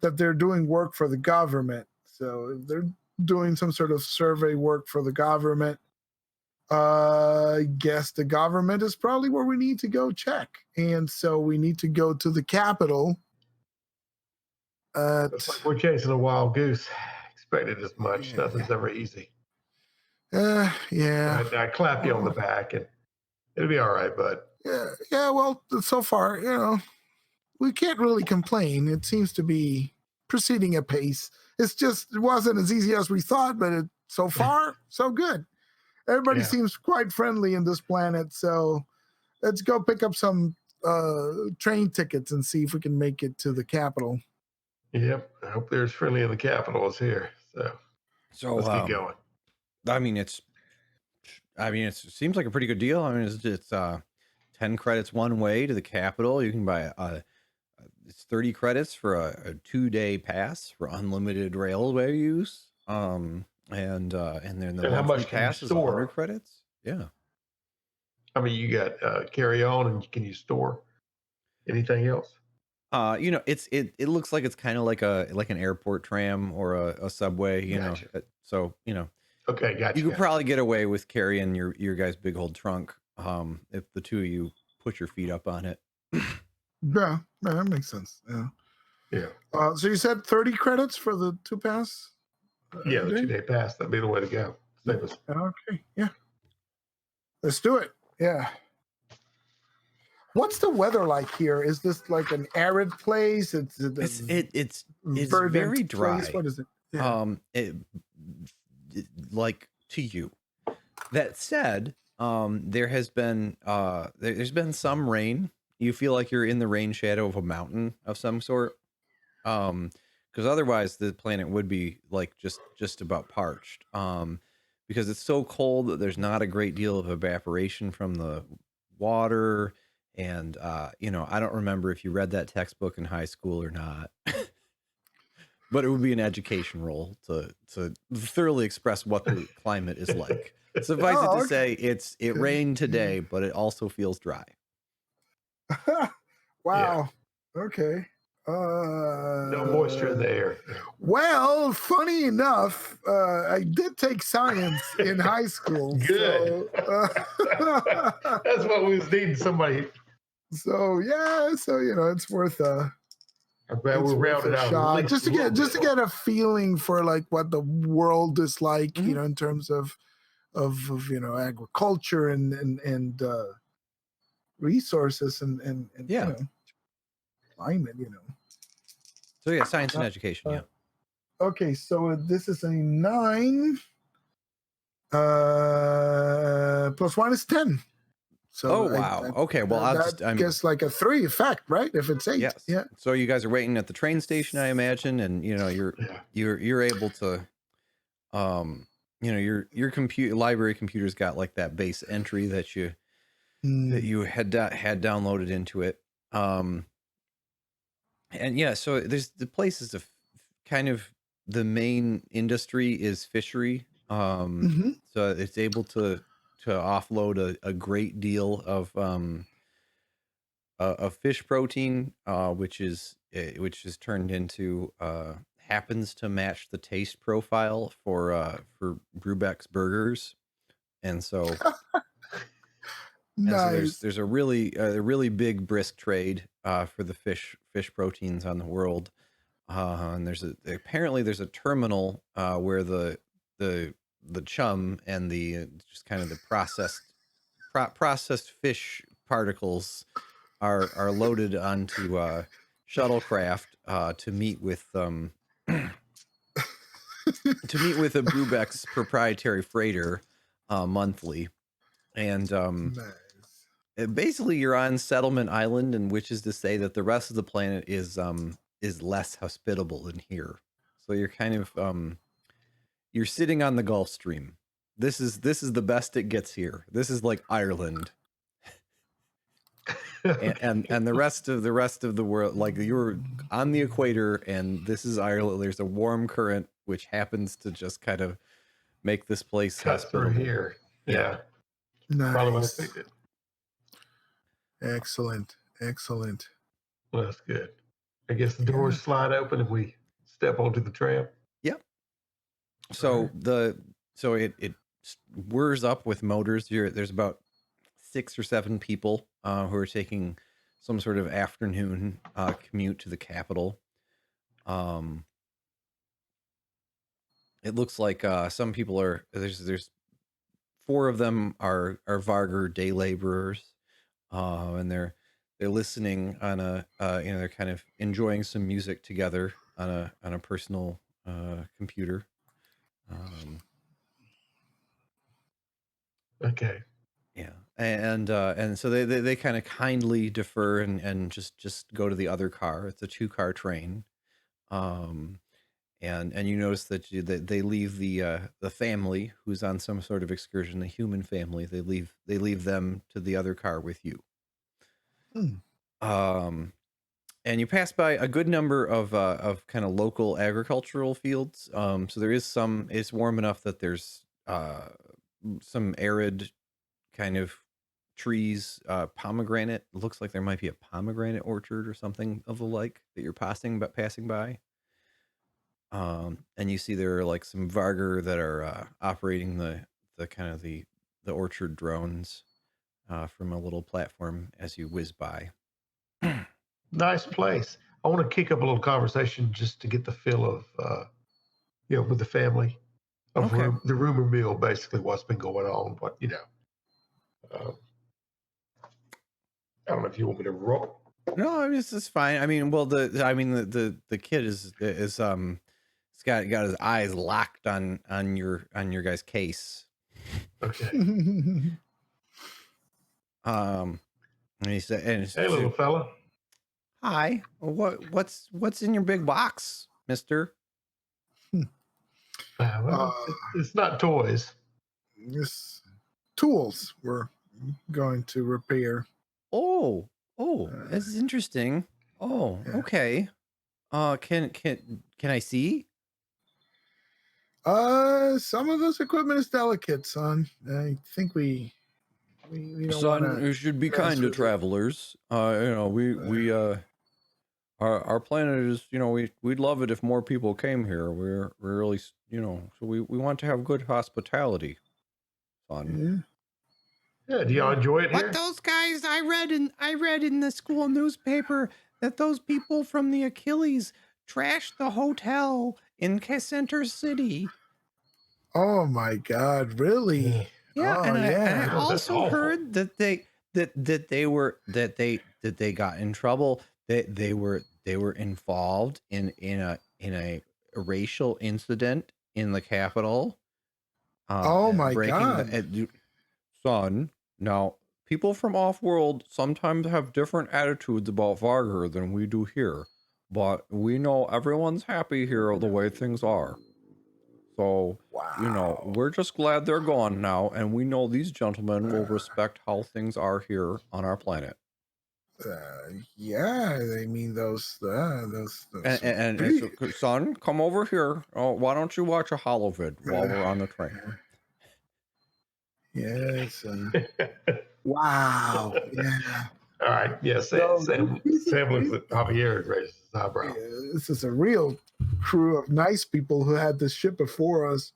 that they're doing work for the government. So they're doing some sort of survey work for the government. I guess the government is probably where we need to go check. And so we need to go to the capital. It's like we're chasing a wild goose. Expected as much. Yeah. Nothing's ever easy. Yeah. I clap you on the back, and it'll be all right, bud. Yeah. Well, so far, we can't really complain. It seems to be proceeding at pace. It wasn't as easy as we thought, but so far, so good. Everybody seems quite friendly in this planet, so let's go pick up some train tickets and see if we can make it to the capital. Yep. I hope there's friendly in the capital is here. So let's get going. It seems like a pretty good deal. I mean, it's 10 credits one way to the capital. You can buy it's 30 credits for a 2-day pass for unlimited railway use. And then the how much pass is 100 credits. Yeah. I mean, you got carry on, and can you store anything else? It looks like it's kind of like an airport tram or a subway. Gotcha. So Okay, gotcha. You could probably get away with carrying your guy's big old trunk, if the two of you put your feet up on it. Yeah, that makes sense. Yeah. So you said 30 credits for the 2 pass? Yeah, the 2-day pass. That'd be the way to go. Save us. Okay, yeah. Let's do it. Yeah. What's the weather like here? Is this like an arid place? It's very dry. Place? What is it? Yeah. Like to you. That said, there's been some rain. You feel like you're in the rain shadow of a mountain of some sort. Because otherwise the planet would be like just about parched. Because it's so cold that there's not a great deal of evaporation from the water. And I don't remember if you read that textbook in high school or not. But it would be an education role to thoroughly express what the climate is like. Suffice it to say, it rained today, but it also feels dry. Wow. Yeah. Okay. No moisture in the air. Well, funny enough, I did take science in high school. Good. So, that's what we was needing, somebody. So it's worth I'm glad we're rounded out. Shot. Just to get a feeling for like what the world is like, in terms of agriculture and resources and climate, So yeah, science and education. Yeah. Okay, so this is a 9. +1 is 10. So wow. Okay. Well, I guess like a 3 effect, right? If it's 8. Yes. Yeah. So you guys are waiting at the train station, I imagine, and you're able to, your library computer's got like that base entry that you had downloaded into it. And yeah, so there's the place is kind of the main industry is fishery. So it's able to offload a great deal of fish protein, which is turned into happens to match the taste profile for Brubeck's burgers, and so nice. There's a really big brisk trade for the fish proteins on the world, and apparently there's a terminal where the chum and the just kind of the processed fish particles are loaded onto shuttlecraft to meet with a Brubeck's proprietary freighter monthly, and basically you're on Settlement Island, and which is to say that the rest of the planet is less hospitable than here. So you're kind of you're sitting on the Gulf Stream. This is the best it gets here. This is like Ireland. and the rest of the world, like you're on the equator, and this is Ireland. There's a warm current which happens to just kind of make this place Cuts through hospitable. here. Yeah. Probably what I Nice. figured. Excellent. Excellent. Well, that's good. I guess the doors slide open and we step onto the tram. Yep. So it whirs up with motors. There's about 6 or 7 people who are taking some sort of afternoon commute to the capital. It looks like some people are there's 4 of them are Vargr day laborers, and they're listening on a they're kind of enjoying some music together on a personal computer. Okay. Yeah, and so they kind of kindly defer and just go to the other car. It's a 2-car train, and you notice that they leave the family who's on some sort of excursion, the human family. They leave them to the other car with you. And you pass by a good number of kind of local agricultural fields. So there is some. It's warm enough that there's some arid kind of trees, pomegranate. It looks like there might be a pomegranate orchard or something of the like that you're passing by. And you see there are like some Vargr that are operating the kind of the orchard drones from a little platform as you whiz by. Nice place. I want to kick up a little conversation just to get the feel of, with the family of Okay. the rumor mill, basically what's been going on. But, I don't know if you want me to roll. No, I mean, it's fine. I mean, well, the kid is he's got his eyes locked on your guys' case. Okay. And he said, Hey, little fella. Hi. What's in your big box, mister? It's not toys. It's tools we're going to repair. Oh, this is interesting. Oh, Yeah. okay. Can I see? Some of this equipment is delicate, son. I think we don't Son, you should be kind to travelers. Our planet is, we'd love it if more people came here. We're really, so we want to have good hospitality, son. Yeah, do y'all enjoy it here? What those guys? I read in the school newspaper that those people from the Achilles trashed the hotel in Center City. Oh my God! Really? Yeah, and I also heard that they got in trouble. That they were involved in a racial incident in the capital. Oh my God! Son, now people from off-world sometimes have different attitudes about Vargr than we do here, but we know everyone's happy here the way things are. So, we're just glad they're gone now, and we know these gentlemen will respect how things are here on our planet. Yeah, I mean those and so, son, come over here. Oh, why don't you watch a holovid while we're on the train? Yes. Wow. Yeah. All right. Yeah. Sam looks at Javier and raises his eyebrow. Yeah, this is a real crew of nice people who had this ship before us.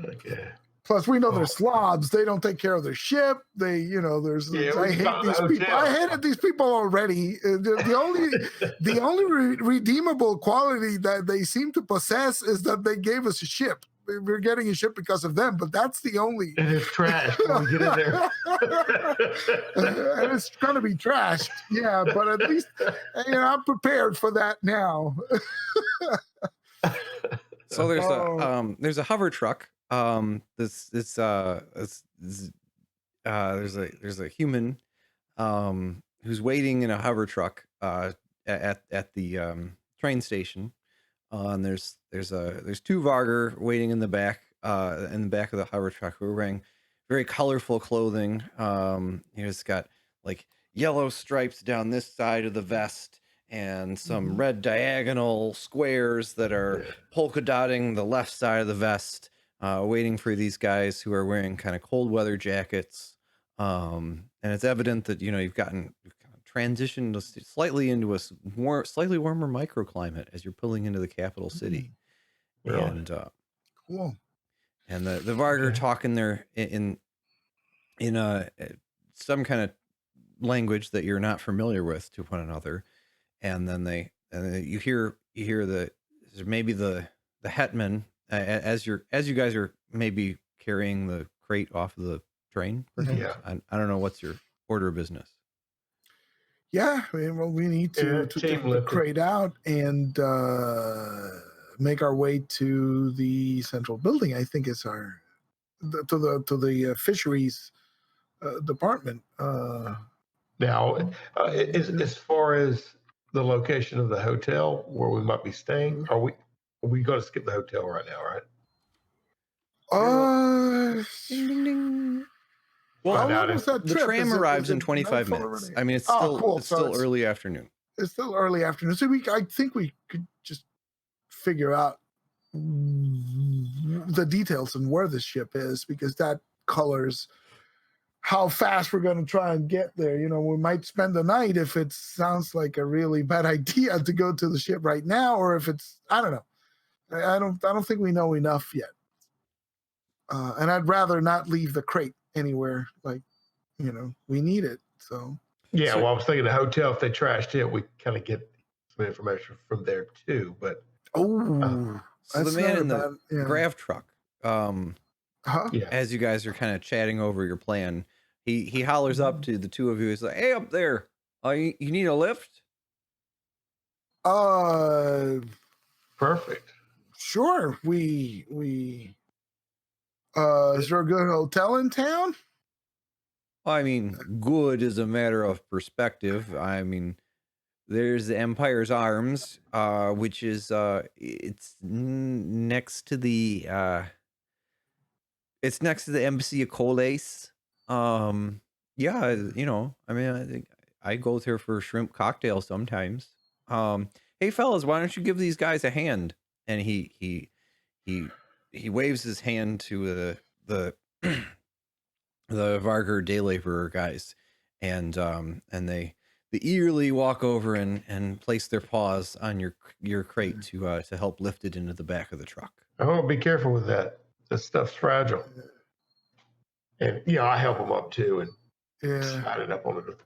Okay. Plus, we know they're slobs. They don't take care of their ship. I hate these people. I hated these people already. The only redeemable quality that they seem to possess is that they gave us a ship. We're getting a ship because of them, but that's the only. And it's trash when we get in there. And it's going to be trashed. Yeah, but at least I'm prepared for that now. So there's a hover truck. There's a human who's waiting in a hover truck at the train station. And there's 2 Vargr waiting in the back of the hover truck who are wearing very colorful clothing. It's got like yellow stripes down this side of the vest and some Mhm. red diagonal squares that are polka dotting the left side of the vest, waiting for these guys who are wearing kind of cold weather jackets. And it's evident that you've kind of transitioned slightly into a slightly warmer microclimate as you're pulling into the capital city. Really? And Cool. and the Varg are Okay. talking there in some kind of language that you're not familiar with to one another, and then you hear maybe the hetman, as you guys are maybe carrying the crate off of the train, perhaps. Yeah. I don't know what's your order of business. Yeah, I mean, well, we need to team take the lifted. crate out and make our way to the central building. I think is to the fisheries department. Now, as far as the location of the hotel where we might be staying, are we going to skip the hotel right now, right? Ding ding ding. How Well, long was that the trip? tram Is arrives it in 25 nightfall minutes. already? I mean, it's Oh, still cool. it's So still early afternoon. It's still early afternoon. So I think we could just figure out the details and where the ship is, because that colors how fast we're going to try and get there. We might spend the night if it sounds like a really bad idea to go to the ship right now, or if it's, I don't know. I don't think we know enough yet. And I'd rather not leave the crate anywhere. Like, we need it. So yeah. Well, I was thinking the hotel, if they trashed it, we kind of get some information from there too. But so the man in the grav truck, as you guys are kind of chatting over your plan, he hollers up to the two of you. He's like, "Hey, up there, you need a lift?" Perfect. Sure. We is there a good hotel in town? I mean, good is a matter of perspective. I mean, there's the Empire's Arms, which is it's next to the Embassy of Coles. Yeah, I mean, I think I go there for a shrimp cocktail sometimes. Hey fellas, why don't you give these guys a hand? And he waves his hand to the the Varger day laborer guys, and they eagerly walk over and place their paws on your crate to help lift it into the back of the truck. Oh, be careful with that. That stuff's fragile. And I help them up too, and slide it up on the trail.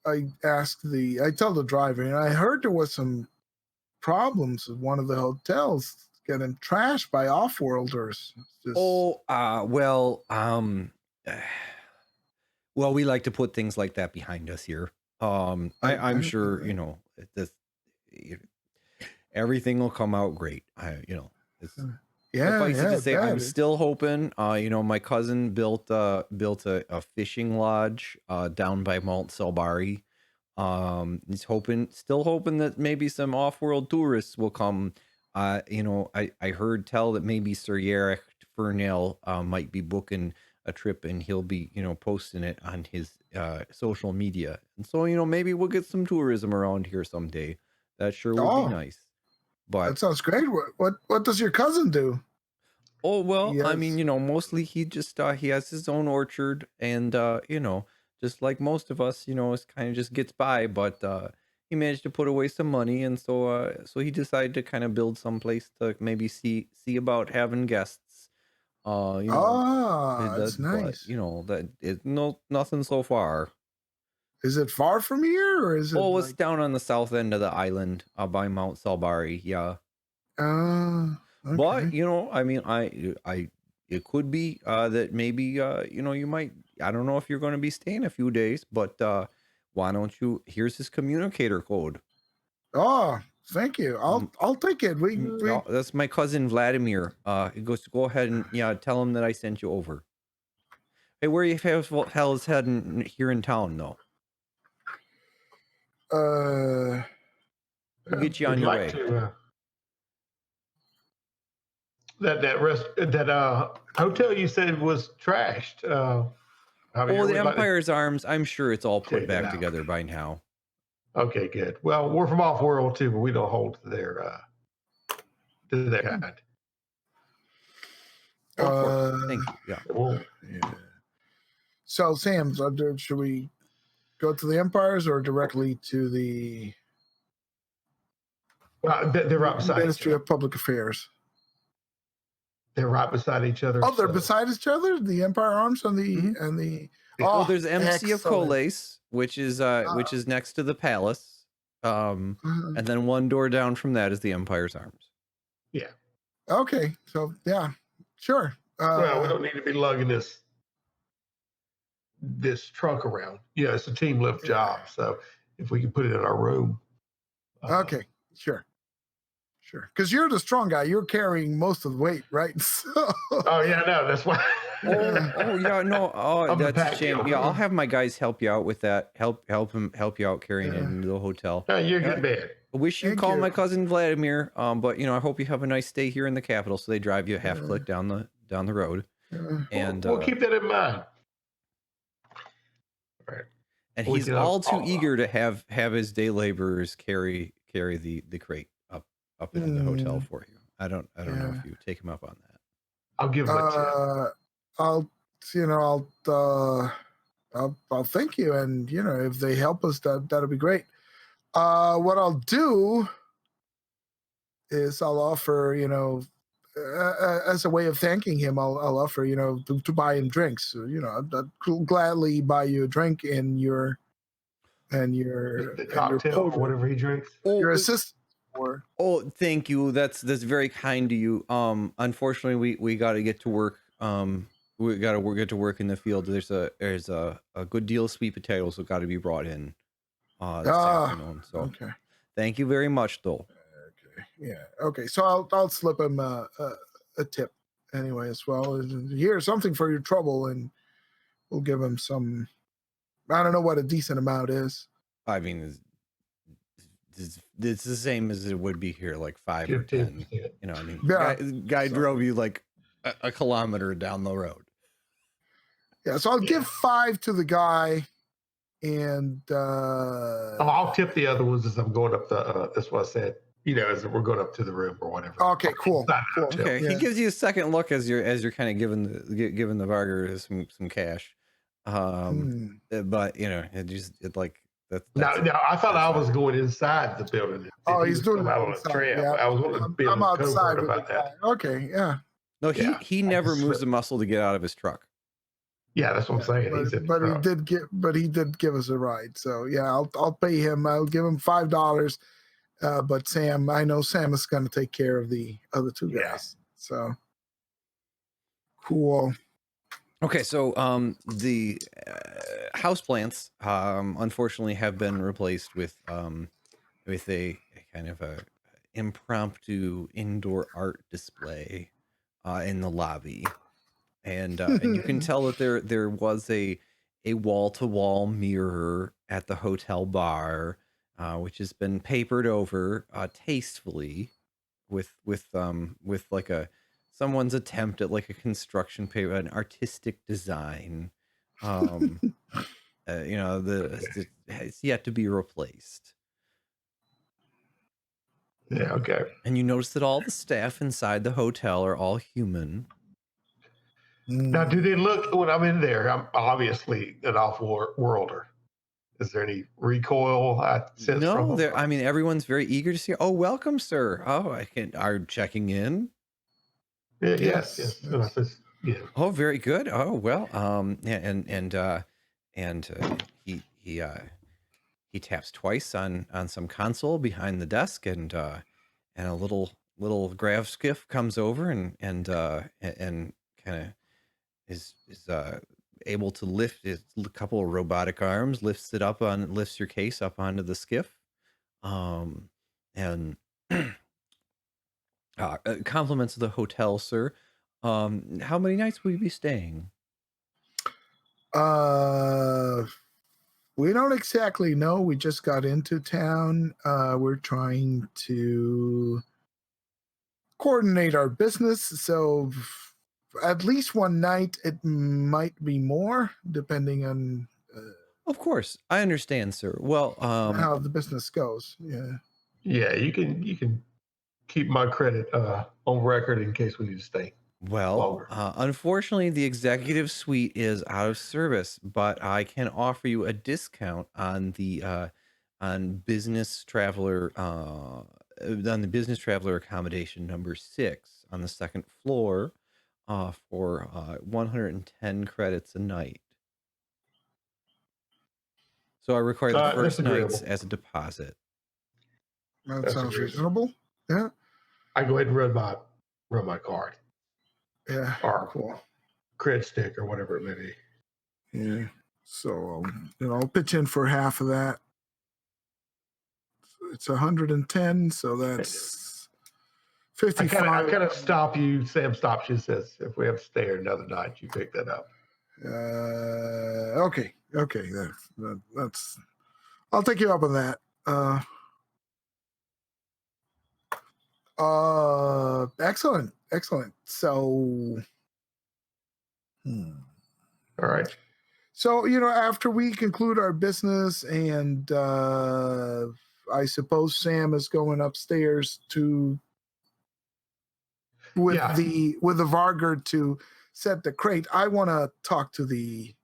I tell the driver, I heard there was some problems with one of the hotels getting trashed by off-worlders. Well, we like to put things like that behind us here. I'm sure everything will come out great. Suffice it to say, I'm still hoping. My cousin built a fishing lodge down by Mount Selbari. He's still hoping that maybe some off-world tourists will come. I heard tell that maybe Sir Yarrick Fernell might be booking a trip, and he'll be posting it on his social media, and so maybe we'll get some tourism around here someday. That sure would be nice. But that sounds great. What does your cousin do? Oh, well, I mean, mostly he just he has his own orchard, and just like most of us, it kind of just gets by, but he managed to put away some money, and so he decided to kind of build some place to maybe see about having guests. That's nice. That nothing so far. Is it far from here, or is it? Oh, it's down on the south end of the island, by Mount Selbari. Yeah. Okay. But I mean, it could be that maybe you might. I don't know if you're going to be staying a few days, but why don't you? Here's his communicator code. Oh, thank you. I'll take it. That's my cousin Vladimir. He goes to go ahead and tell him that I sent you over. Hey, where you hell is heading here in town though? We'll get you on your way. That hotel you said was trashed. Oh, the we'd like to Empire's Arms, I'm sure it's all check put it back out. together by now. Okay, good. Well, we're from off world too, but we don't hold to their kind. Thank you. Yeah. Well, Yeah. So, Sam, should we go to the Empires or directly to the they're right beside each Ministry other. of Public Affairs? They're right beside each other. Oh, they're so- beside each other. The Empire Arms and the Mhm. and the. Well, Oh, there's MC of excellent. Coles, which is next to the palace. Mhm. And then one door down from that is the Empire's Arms. Yeah. Okay, so yeah, sure. Well, we don't need to be lugging this trunk around. Yeah, it's a team lift job. So if we can put it in our room. Okay, sure. Because you're the strong guy. You're carrying most of the weight, right? So, Oh yeah, no, that's why. Oh yeah, no. Oh, I'm the that's a pack shame. mule. Yeah, I'll have my guys help you out with that. Help you out carrying it Yeah. into the hotel. No, you're a good man. I wish you'd Thank call you. my cousin Vladimir. But I hope you have a nice stay here in the capital. So they drive you a half Yeah. click down the road, and We'll keep that in mind. All right. and we he's can, all too I'll- eager to have his day laborers carry the crate up into the hotel for you. I don't know Yeah. if you take him up on that. I'll give him a tip. I'll thank you, and if they help us, that'll be great. What I'll do is I'll offer, as a way of thanking him, I'll offer, to buy him drinks. So, I'd gladly buy you a drink and your The cocktail or whatever he drinks. your assistant. Oh, thank you. That's very kind to you. Unfortunately, we got to get to work. We got to get to work in the field. There's a good deal of sweet potatoes that got to be brought in this afternoon. So Okay. thank you very much, though. Okay. Yeah. Okay. So I'll slip him a tip anyway as well. Here's something for your trouble, and we'll give him some. I don't know what a decent amount is. I mean, it's the same as it would be here, like 5 or 10. 15%. I mean, Yeah. guy drove you like a kilometer down the road. Yeah. So I'll give 5 to the guy, and I'll tip the other ones as I'm going up the. That's what I said. As we're going up to the room or whatever. okay, cool. Okay, Yeah. he gives you a second look as you're kind of giving the Varger some cash. But that's Now, I thought I was going inside the building. Oh, He he's was doing coming that out on a inside, tram. yeah. I was going to be I'm outside covert with about the that. guy. Okay, yeah. No, Yeah, he I never just moves slipped. the muscle to get out of his truck. Yeah, that's what I'm saying. He's in the But he truck. did give us a ride. So yeah, I'll pay him. I'll give him $5. But Sam, I know Sam is going to take care of the other 2 Yeah. guys. So cool. Okay, so the houseplants unfortunately have been replaced with a kind of a impromptu indoor art display in the lobby, and you can tell that there was a wall-to-wall mirror at the hotel bar, which has been papered over tastefully with like someone's attempt at like a construction paper, an artistic design. It's yet to be replaced. Yeah, okay. And you notice that all the staff inside the hotel are all human. Now, do they look when I'm in there? I'm obviously an off-worlder. Is there any recoil I sense from No, them? I mean, everyone's very eager to see. Oh, welcome, sir. Oh, are checking in. Yeah, Yes. yes. And I says, yeah. Oh, very good. Oh, well, yeah, and he taps twice on some console behind the desk, and a little grav skiff comes over and kind of is able to lift his couple of robotic arms, lifts your case up onto the skiff, and compliments of the hotel, sir. How many nights will you be staying? We don't exactly know. We just got into town. We're trying to coordinate our business. So at least one night. It might be more, depending on Of course, I understand, sir. Well, how the business goes. Yeah. Yeah, you can keep my credit on record in case we need to stay longer. unfortunately, the executive suite is out of service, but I can offer you a discount on the business traveler accommodation number 6 on the second floor, for 110 credits a night. So I require the That's first nights agreeable. as a deposit. That That's sounds agreeable. reasonable. Yeah. I go ahead and run my card Yeah. or Cool. credit stick or whatever it may be. Yeah. So, I'll pitch in for half of that. It's 110, so that's I 55. kind of stop you. Sam stops you and says, "If we have to stay here another night, you pick that up." Okay. That's. I'll take you up on that. Excellent. So, All right. So, after we conclude our business, and I suppose Sam is going upstairs with Yeah. the Vargard to set the crate. I want to talk to the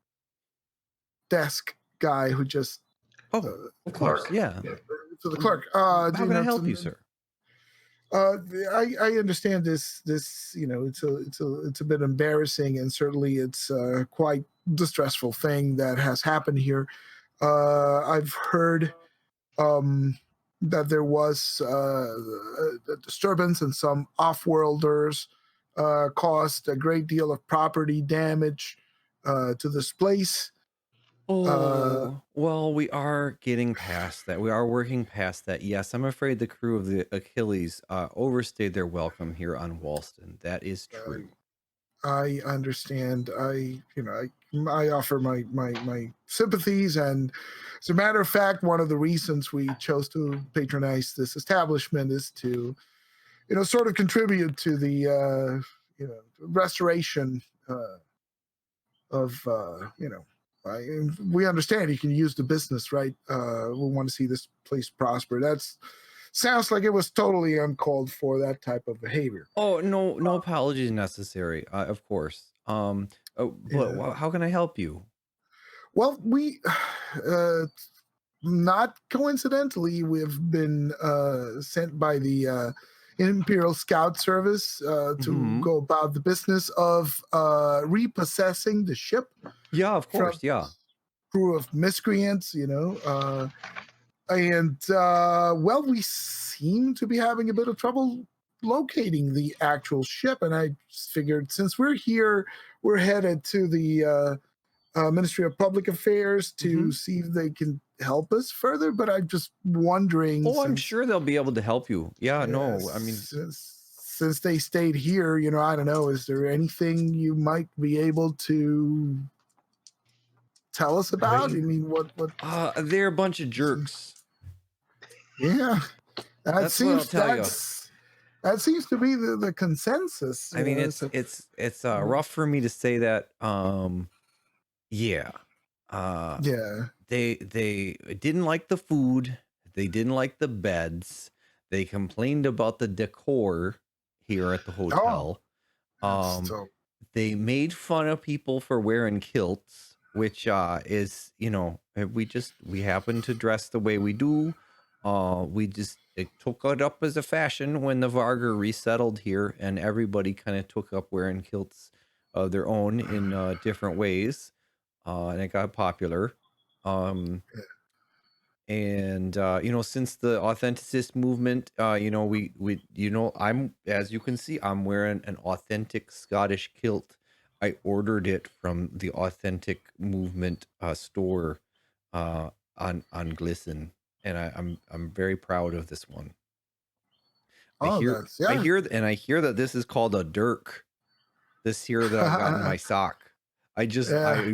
desk guy who just Oh, of course, Clerk. yeah. to the clerk. How can I help you, sir? I understand this. It's a bit embarrassing, and certainly it's quite distressful thing that has happened here. I've heard that there was a disturbance, and some off-worlders caused a great deal of property damage to this place. Well, we are getting past that. We are working past that. Yes, I'm afraid the crew of the Achilles overstayed their welcome here on Walston. That is true. I understand. I offer my sympathies, and as a matter of fact, one of the reasons we chose to patronize this establishment is to, sort of contribute to the restoration of we understand you can use the business, right? We want to see this place prosper. That's sounds like it was totally uncalled for, that type of behavior. Oh, no apologies necessary. Of course. But Yeah. how can I help you? Well, we not coincidentally, we've been sent by the Imperial Scout Service to go about the business of repossessing the ship. Yeah, of course. Yeah. Crew of miscreants, well, we seem to be having a bit of trouble locating the actual ship, and I figured since we're here, we're headed to the Ministry of Public Affairs to see if they can help us further. But I'm just wondering. Oh, I'm sure they'll be able to help you. Yeah, no, I mean, since they stayed here, I don't know. Is there anything you might be able to tell us about? I mean, what? They're a bunch of jerks. Yeah, That's what I'll tell you. That seems to be the consensus. I mean, it's rough for me to say that. Yeah. They didn't like the food. They didn't like the beds. They complained about the decor here at the hotel. They made fun of people for wearing kilts, which is, we happen to dress the way we do. It took it up as a fashion when the Vargar resettled here, and everybody kind of took up wearing kilts of their own in different ways. And it got popular. And since the authenticist movement, I'm, as you can see, I'm wearing an authentic Scottish kilt. I ordered it from the authentic movement store on Glisten, and I'm very proud of this one. I hear that this is called a dirk. This here that I've got in my sock. I've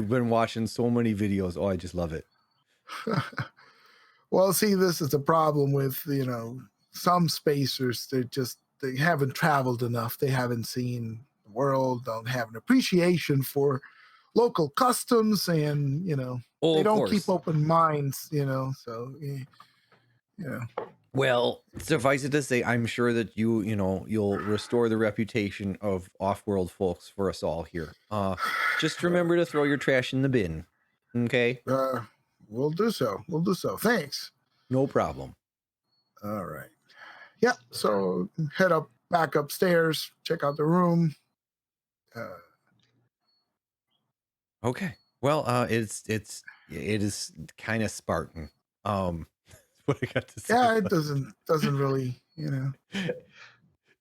been watching so many videos. Oh, I just love it. Well, see, this is a problem with, some spacers. They haven't traveled enough. They haven't seen the world don't have an appreciation for local customs, and they don't keep open minds. So yeah. Well, suffice it to say, I'm sure that you'll restore the reputation of off-world folks for us all here. Just remember to throw your trash in the bin, okay? We'll do so. Thanks. No problem. All right. Yeah. So head back upstairs, check out the room. Okay. Well, it is kind of Spartan. What I got to say. Yeah, it doesn't really,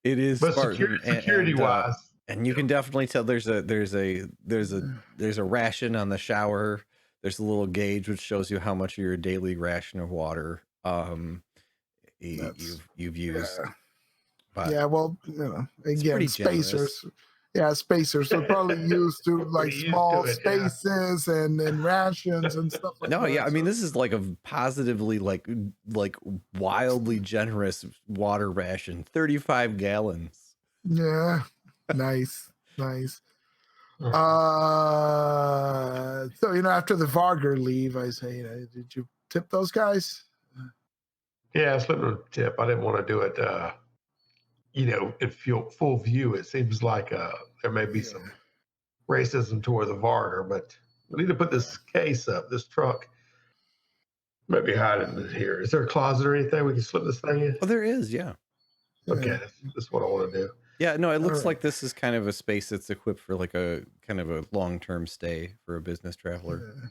It is But Spartan, security wise, and you can definitely tell there's a ration on the shower. There's a little gauge which shows you how much of your daily ration of water you've used. Yeah. But yeah, well, again, spacers. Yeah, spacers. So probably used to like small spaces and rations and stuff like that. No, yeah, I mean this is like a positively like wildly generous water ration, 35 gallons. Yeah, nice. So after the Varger leave, I say, did you tip those guys? Yeah, I slipped a tip. I didn't want to do it. In full view, it seems like there may be some racism toward the Varger, but we need to put this case up, this trunk. Maybe hide it in here. Is there a closet or anything we can slip this thing in? Oh, there is, yeah. Okay, that's what I want to do. Yeah, no, it looks like this is kind of a space that's equipped for like a kind of a long-term stay for a business traveler.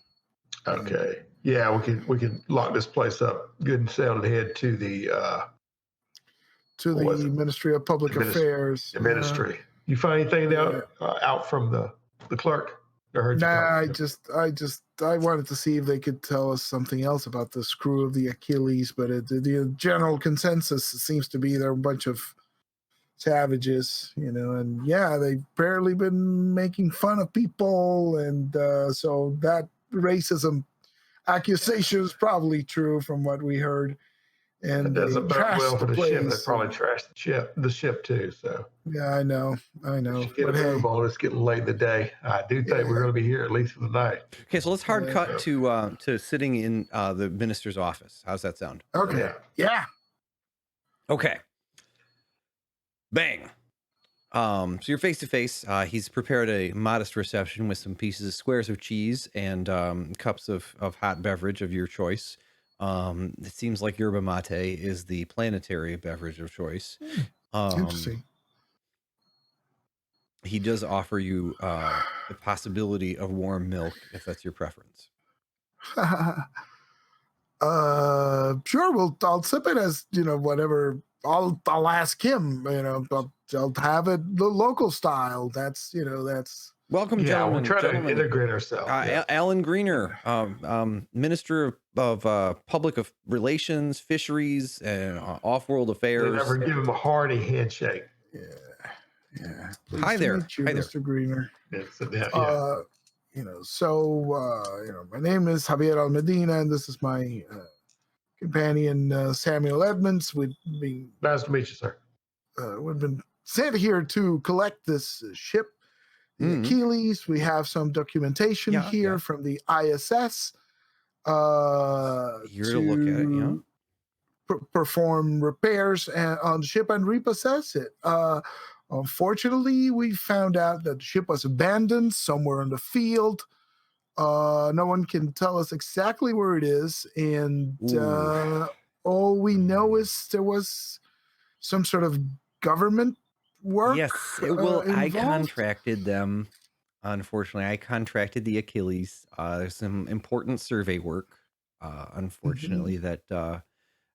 Okay. Yeah, we can lock this place up good and sound and head to the Ministry of Public Affairs. The ministry. You find anything out from the clerk? I wanted to see if they could tell us something else about the crew of the Achilles, but the general consensus seems to be they're a bunch of savages, and they've barely been making fun of people, and so that racism accusation is probably true from what we heard. And it doesn't bode well for the ship. They probably trashed the ship too. So yeah, I know. Get a move on. It's getting late in the day. I do think we're going to be here at least for the night. Okay, so let's hard cut to sitting in the minister's office. How's that sound? Okay. Yeah. Okay. Bang. So you're face to face. He's prepared a modest reception with some squares of cheese and cups of hot beverage of your choice. It seems like yerba mate is the planetary beverage of choice. Interesting. He does offer you the possibility of warm milk if that's your preference. Sure. I'll sip it as whatever. I'll ask him. I'll have it the local style. That's. Welcome, gentlemen. We'll try to integrate ourselves. Alan Greener, Minister of Public Relations, Fisheries, and Off-World Affairs. They never give him a hearty handshake. Yeah. Hi there, Mr. Greener. Yeah. My name is Javier Almedina, and this is my companion Samuel Edmonds. Nice to meet you, sir. We've been sent here to collect this ship, the Achilles. We have some documentation here from the ISS. Here to look at it, perform repairs on the ship and repossess it. Unfortunately, we found out that the ship was abandoned somewhere in the field. No one can tell us exactly where it is, and all we know is there was some sort of government work. Yes, I contracted them. Unfortunately, I contracted the Achilles. There's some important survey work, unfortunately, that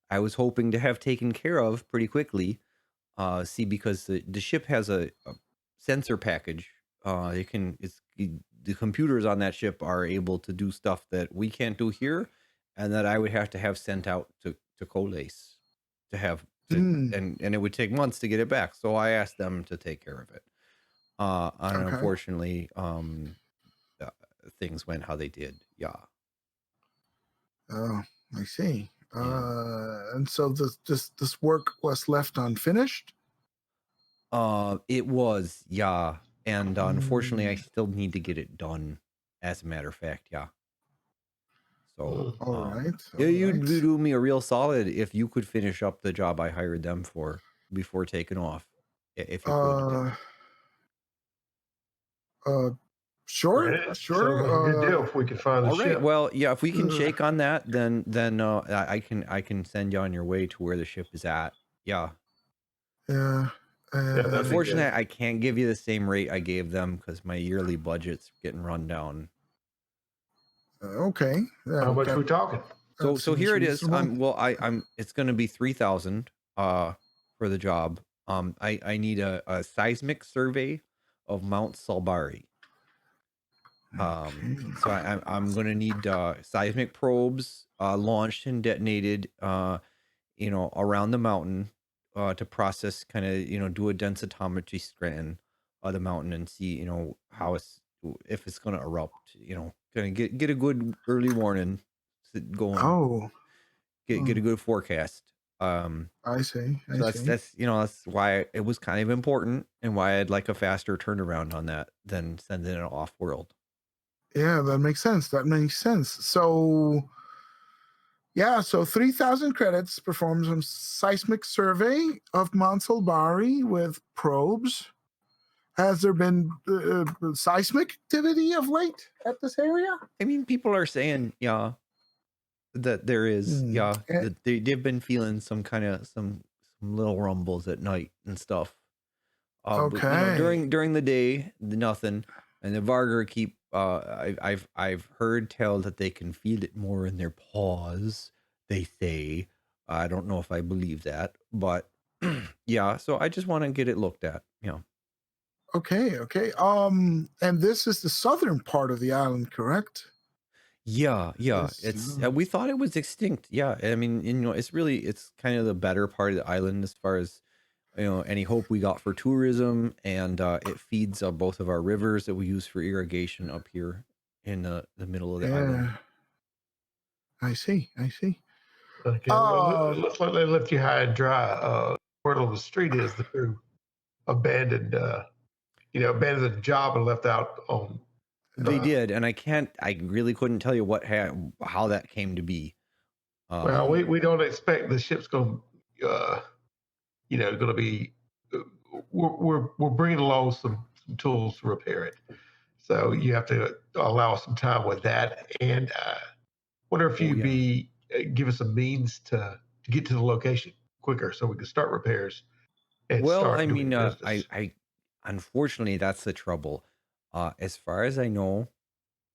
I was hoping to have taken care of pretty quickly. Because the ship has a sensor package. The computers on that ship are able to do stuff that we can't do here, and that I would have to have sent out to Collace to have, and it would take months to get it back. So I asked them to take care of it. Unfortunately, things went how they did. Yeah. Oh, I see. And so this work was left unfinished? It was, And unfortunately, I still need to get it done. As a matter of fact, yeah. So, All right. yeah, you'd do me a real solid if you could finish up the job I hired them for before taking off, if you could. Sure, Right. sure. Sounds like a good deal if we can find the All right. ship. Well, yeah. If we can shake on that, then I can send you on your way to where the ship is at. Yeah. Yeah. that'd be Unfortunately, good. I can't give you the same rate I gave them because my yearly budget's getting run down. Okay. How much we talking? So here it is. Reasonable. I'm it's going to be 3,000 for the job. I need a seismic survey of Mount Salbari. So I'm going to need seismic probes launched and detonated around the mountain to process, kind of do a densitometry scan of the mountain and see how if it's going to erupt, kind of get a good early warning going. Oh, Get a good forecast. I see. So that's why it was kind of important and why I'd like a faster turnaround on that than sending it off world. Yeah, that makes sense. So, yeah, so 3,000 credits performs a seismic survey of Mount Salbari with probes. Has there been seismic activity of late at this area? I mean, people are saying, yeah, that there is, that they've been feeling some little rumbles at night and stuff. Okay. But, during the day, nothing. And the Vargar keep. I've heard tell that they can feel it more in their paws. They say. I don't know if I believe that, but yeah. So I just want to get it looked at. Okay. And this is the southern part of the island, correct? Yeah. Yes. It's we thought it was extinct. Yeah, I mean, it's kind of the better part of the island as far as any hope we got for tourism, and it feeds both of our rivers that we use for irrigation up here in the middle of the island. I see. Okay. Well, it looks like they left you high and dry. Word on the street is the crew abandoned the job and left out on. They did, and I really couldn't tell you how that came to be. Well, we don't expect the ship's going to be. We're bringing along some tools to repair it, so you have to allow some time with that. And wonder if you'd give us a means to get to the location quicker, so we can start repairs. And start doing business. I unfortunately that's the trouble. As far as I know,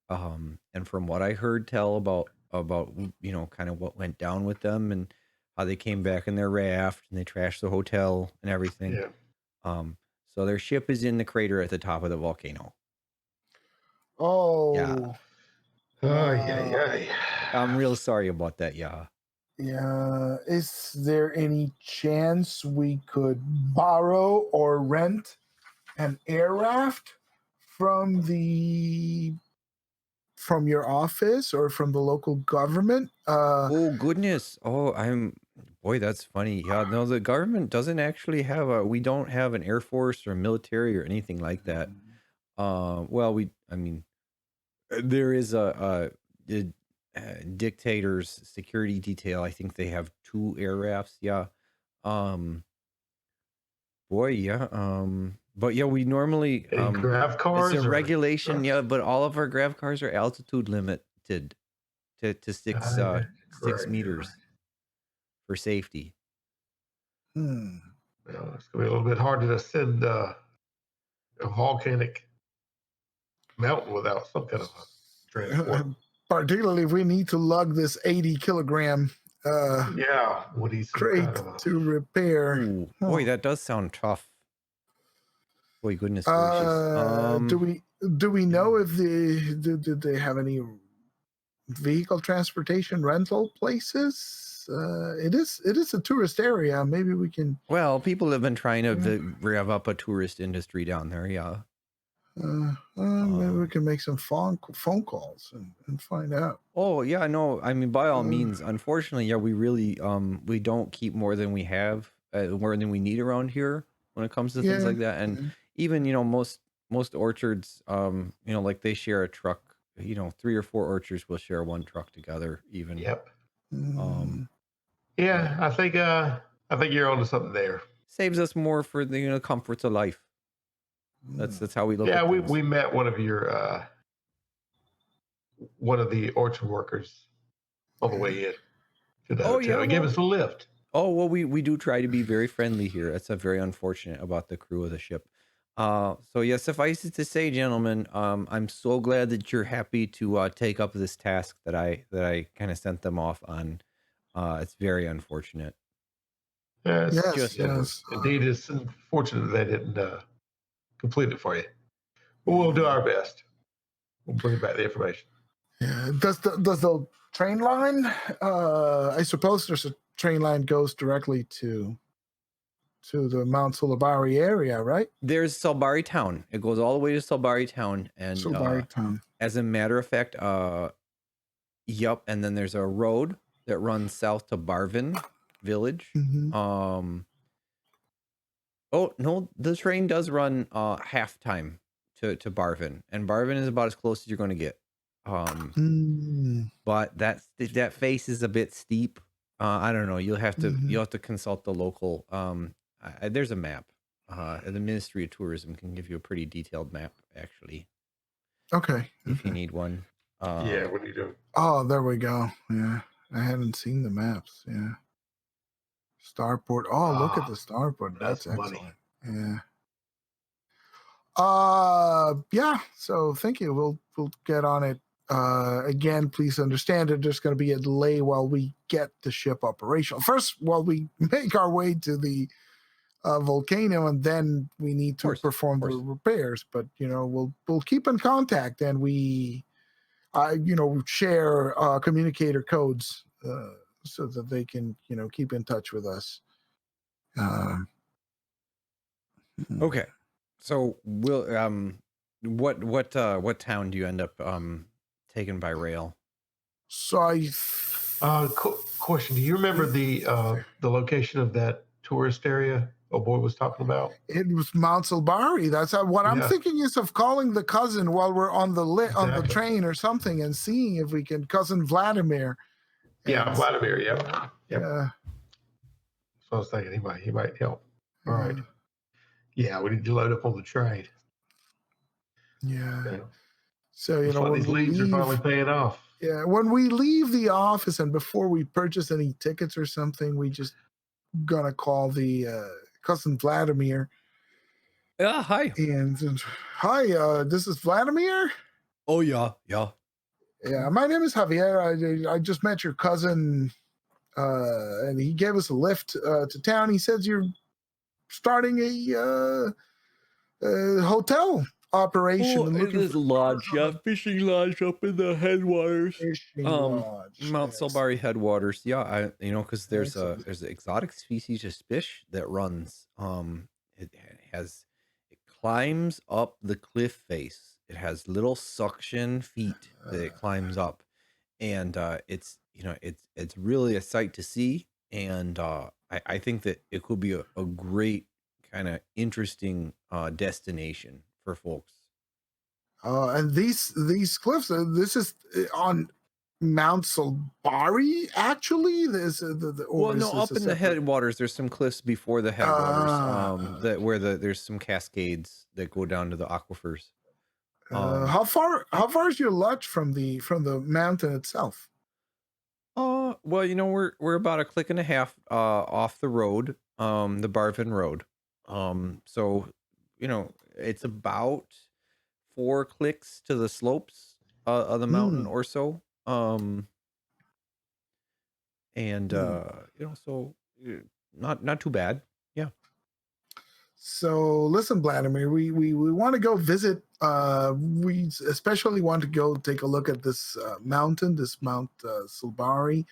and from what I heard tell about kind of what went down with them and how they came back in their raft and they trashed the hotel and everything. Yeah. So their ship is in the crater at the top of the volcano. Oh. Yeah. Yeah. I'm real sorry about that. Yeah. Yeah. Is there any chance we could borrow or rent an air raft from your office or from the local government? Oh goodness. Boy, that's funny. Yeah, no, the government doesn't actually we don't have an air force or military or anything like that. Well, there is a dictator's security detail. I think they have 2 air rafts. Yeah. Boy, yeah. But yeah, we normally grav cars. It's a regulation, yeah. But all of our grav cars are altitude limited to 6 meters for safety. Well, it's gonna be a little bit hard to ascend a volcanic mountain without some kind of a transport. Particularly if we need to lug this 80-kilogram crate to repair. Ooh, boy, that does sound tough. Boy, goodness gracious. Do we know if did they have any vehicle transportation rental places? It is a tourist area. Maybe we can. Well, people have been trying to rev up a tourist industry down there. Yeah. Maybe we can make some phone calls and find out. Oh yeah, no. I mean, by all means. Unfortunately, yeah, we really we don't keep more than we have, more than we need around here when it comes to things like that. And even most most orchards, like they share a truck. 3 or 4 orchards will share one truck together. Even Yep. Mm, I think you're onto something there. saves us more for the comforts of life. That's how we look Yeah, at we things. met one of the orchard workers on the way in to the Oh hotel. yeah, He gave well, us a lift. we do try to be very friendly here. That's a very unfortunate about the crew of the ship. So yeah, suffice it to say, gentlemen, I'm so glad that you're happy to take up this task that I kind of sent them off on. It's very unfortunate. yes, yes. Indeed, it's unfortunate they didn't complete it for you. But we'll do our best. We'll bring back the information. Yeah. Does the train line? I suppose there's a train line goes directly to the Mount Sulabari area, right? There's Sulbari Town. It goes all the way to Sulbari Town, and Sulabari town. as a matter of fact, yep. And then there's a road that runs south to Barvin Village. Mhm. Oh no, the train does run half time to Barvin, and Barvin is about as close as you're going to get. But that face is a bit steep. I don't know. You'll have to consult the local. There's a map. The Ministry of Tourism can give you a pretty detailed map, actually, Okay. if you need one. Yeah, what do you do? Oh, there we go. Yeah, I hadn't seen the maps. Yeah. Starport. Oh, look at the Starport. That's money. excellent. Yeah. Yeah. So thank you. We'll get on it. Again, please understand that there's going to be a delay while we get the ship operational. First, while we make our way to the volcano, and then we need to perform the repairs. But we'll keep in contact, and we share communicator codes so that they can keep in touch with us. Okay, so we'll what town do you end up taking by rail? So question: do you remember the location of that tourist area boy was talking about? It was Mount Sulbari. That's what I'm thinking is of calling the cousin while we're on the train or something, and seeing if we can cousin Vladimir. Yeah, Vladimir. Yep. Yeah. So I was thinking he might help. All right. Yeah, we need to load up on the train. Yeah. Okay. So when these leads are finally paying off. Yeah, when we leave the office and before we purchase any tickets or something, we just gonna call the cousin Vladimir. Yeah, hi. And hi, this is Vladimir. Oh yeah. Yeah, my name is Javier. I just met your cousin, and he gave us a lift to town. He says you're starting a hotel operation. It is a lodge, fishing lodge up in the headwaters. Lodge, Mount Sulbari headwaters. Yeah, because there's an exotic species of fish that runs. It climbs up the cliff face. It has little suction feet that it climbs up, and it's really a sight to see. And I think that it could be a great kind of interesting destination for folks. And these cliffs, this is on Mount Sulbari, actually. Up in the headwaters, there's some cliffs before the headwaters, there's some cascades that go down to the aquifers. How far is your lodge from the mountain itself? Well, we're about a click and a half off the road, the Barvin Road. So it's about 4 clicks to the slopes of the mountain or so. So not too bad. Yeah. So listen, Vladimir, we want to go visit. We especially want to go take a look at this mountain, this Mount Sulbari.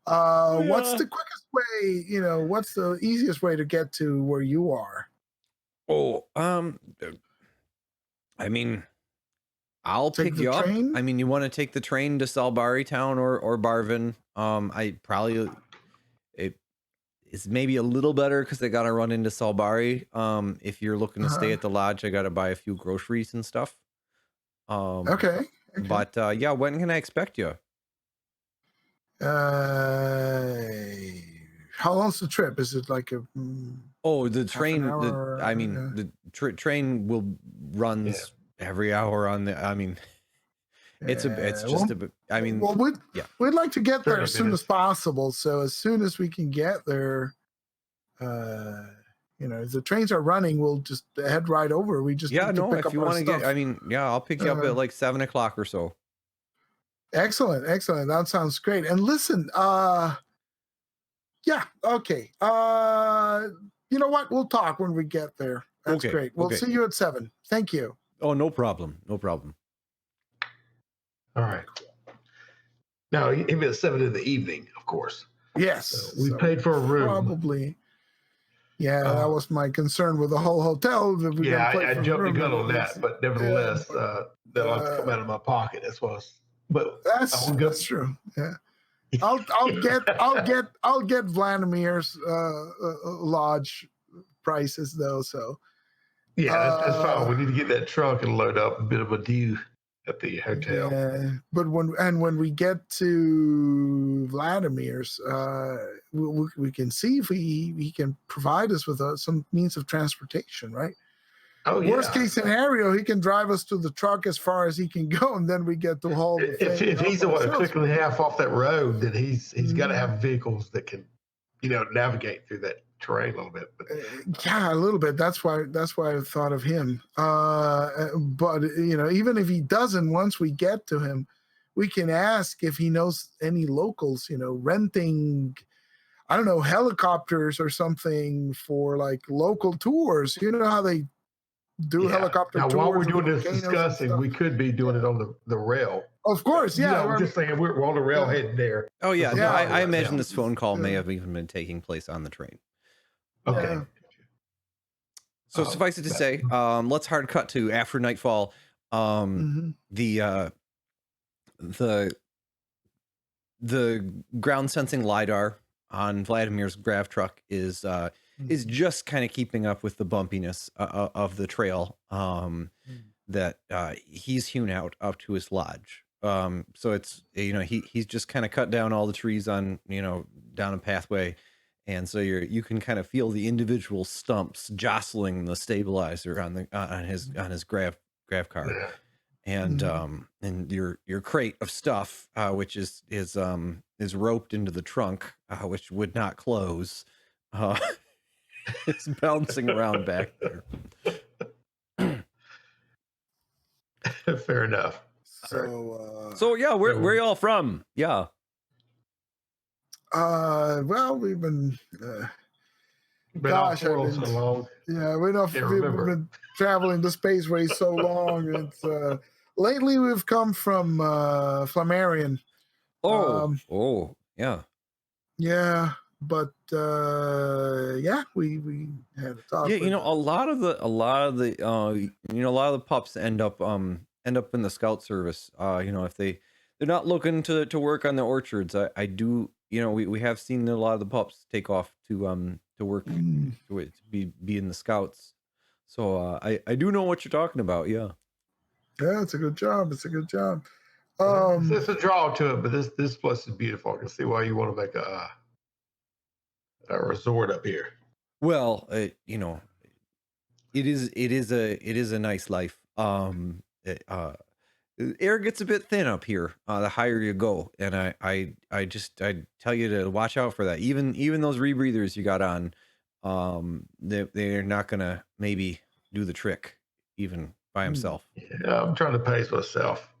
What's the quickest way? What's the easiest way to get to where you are? I mean, I'll pick you up. I mean, you want to take the train to Sulbari Town or Barvin? is maybe a little better because I got to run into Salbari. If you're looking to stay at the lodge, I got to buy a few groceries and stuff. Okay. But yeah, when can I expect you? How long's the trip? Is it like a? Oh, the half an train. hour, I mean, the train will runs every hour on the. I mean, it's just a bit. I mean, well, we'd like to get there 30 as soon minutes. as possible. So as soon as we can get there, if the trains are running, we'll just head right over. We just need to pick if up you our want to get, stuff. I mean, yeah, I'll pick you up at like 7 o'clock or so. Excellent. That sounds great. And listen, yeah, okay. You know what? We'll talk when we get there. That's great. We'll see you at 7. Thank you. Oh, no problem. All right. Now, even at 7 in the evening, of course. Yes. So we paid for a room. Probably. Yeah, that was my concern with the whole hotel. That we I jumped the gun on that, but nevertheless, that'll have to come out of my pocket. That's what. That's true. Yeah. I'll get Vladimir's lodge prices though. So that's fine. We need to get that trunk and load up a bit of a due at the hotel. Yeah, but when we get to Vladimir's, we can see if he can provide us with some means of transportation, right? Oh, yeah. Worst case scenario, he can drive us to the truck as far as he can go, and then we get to haul the thing. If he's a click and a half off that road, then he's got to have vehicles that can, navigate through that terrain a little bit. But, yeah, a little bit. That's why I thought of him. But even if he doesn't, once we get to him, we can ask if he knows any locals. Renting, I don't know, helicopters or something for like local tours. You know how they do helicopter tours. Now, while we're doing this discussing, we could be doing it on the rail. Of course, yeah. I'm just saying we're on the rail heading there. Oh, yeah. I imagine this phone call may have even been taking place on the train. Okay. So suffice it to say, let's hard cut to after nightfall. The ground sensing LiDAR on Vladimir's grav truck is just kind of keeping up with the bumpiness of the trail that he's hewn out up to his lodge. So it's he's just kind of cut down all the trees on down a pathway, and so you can kind of feel the individual stumps jostling the stabilizer on his grav car, and your crate of stuff, which is roped into the trunk, which would not close. It's bouncing around back there. Fair enough. So yeah, where y'all from? Yeah. Well, we've been. Gosh, so long. Yeah, we've been traveling the space race so long. It's lately we've come from Flammarion. Yeah. Yeah, but we had a talk. Yeah, a lot of the pups end up in the scout service. If they're not looking to work on the orchards, I do. We have seen a lot of the pups take off to work to be in the scouts. So I do know what you're talking about. Yeah. Yeah, it's a good job. It's a draw to it, but this place is beautiful. I can see why you want to make a resort up here. Well, it is a nice life. Air gets a bit thin up here the higher you go, and I tell you to watch out for that. Even those rebreathers you got on, they're not gonna maybe do the trick even by himself. Yeah, I'm trying to pace myself.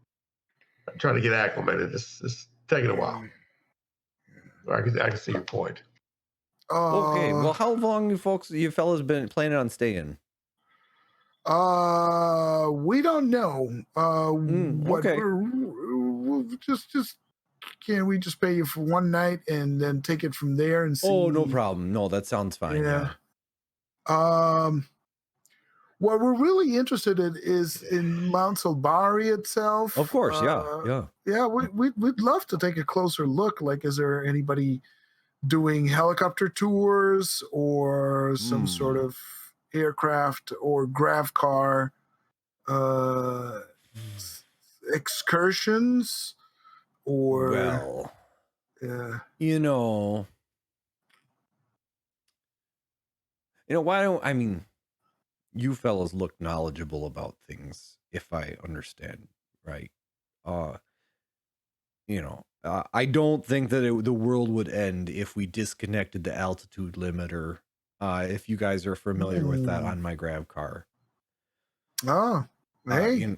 I'm trying to get acclimated. It's taking a while. I can see your point. Okay, well, how long you fellas been planning on staying? We don't know. Okay. We'll just can we just pay you for one night and then take it from there and see? Oh, no problem. No, that sounds fine. Yeah. What we're really interested in is in Mount Salbari itself. Of course, yeah. Yeah. We'd love to take a closer look. Like, is there anybody doing helicopter tours or some sort of aircraft or grav car excursions or Well, uh, you know, why don't I mean, you fellas look knowledgeable about things, if I understand right. Uh, I don't think that the world would end if we disconnected the altitude limiter. If you guys are familiar with that on my grav car, oh hey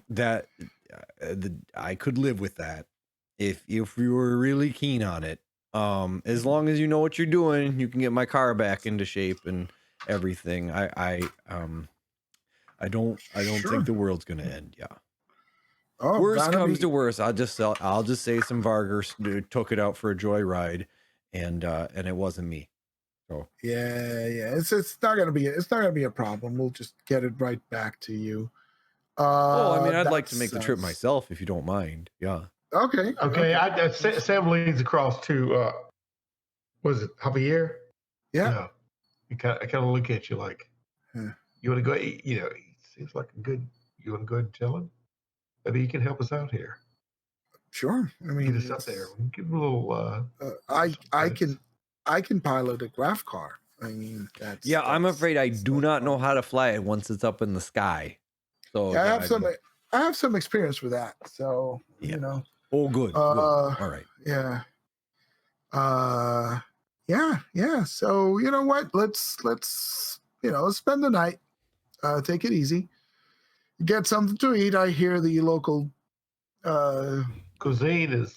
I could live with that if you were really keen on it. As long as you know what you're doing, you can get my car back into shape and everything. I don't Sure. think the world's gonna end. Yeah. Oh, Worst that'd comes be- to worst, I'll just say some Vargers took it out for a joyride, and it wasn't me. So yeah. It's not gonna be a problem. We'll just get it right back to you. I mean, I'd like that to make the trip sounds- myself if you don't mind. Yeah. Okay. Sam leads across to was it Javier? Yeah. I kind of look at you like, Yeah. you want to go? He seems like a good. You want to go ahead and tell him? Maybe he can help us out here. Sure. I mean, Get us up there. We can give him a little. I can pilot a grav car. I mean, I'm afraid I do not know how to fly it once it's up in the sky. So yeah, I have some experience with that. So yeah. Oh, good. All right. Yeah. Yeah. So you know what? Let's spend the night. Take it easy. Get something to eat. I hear the local Cuisine is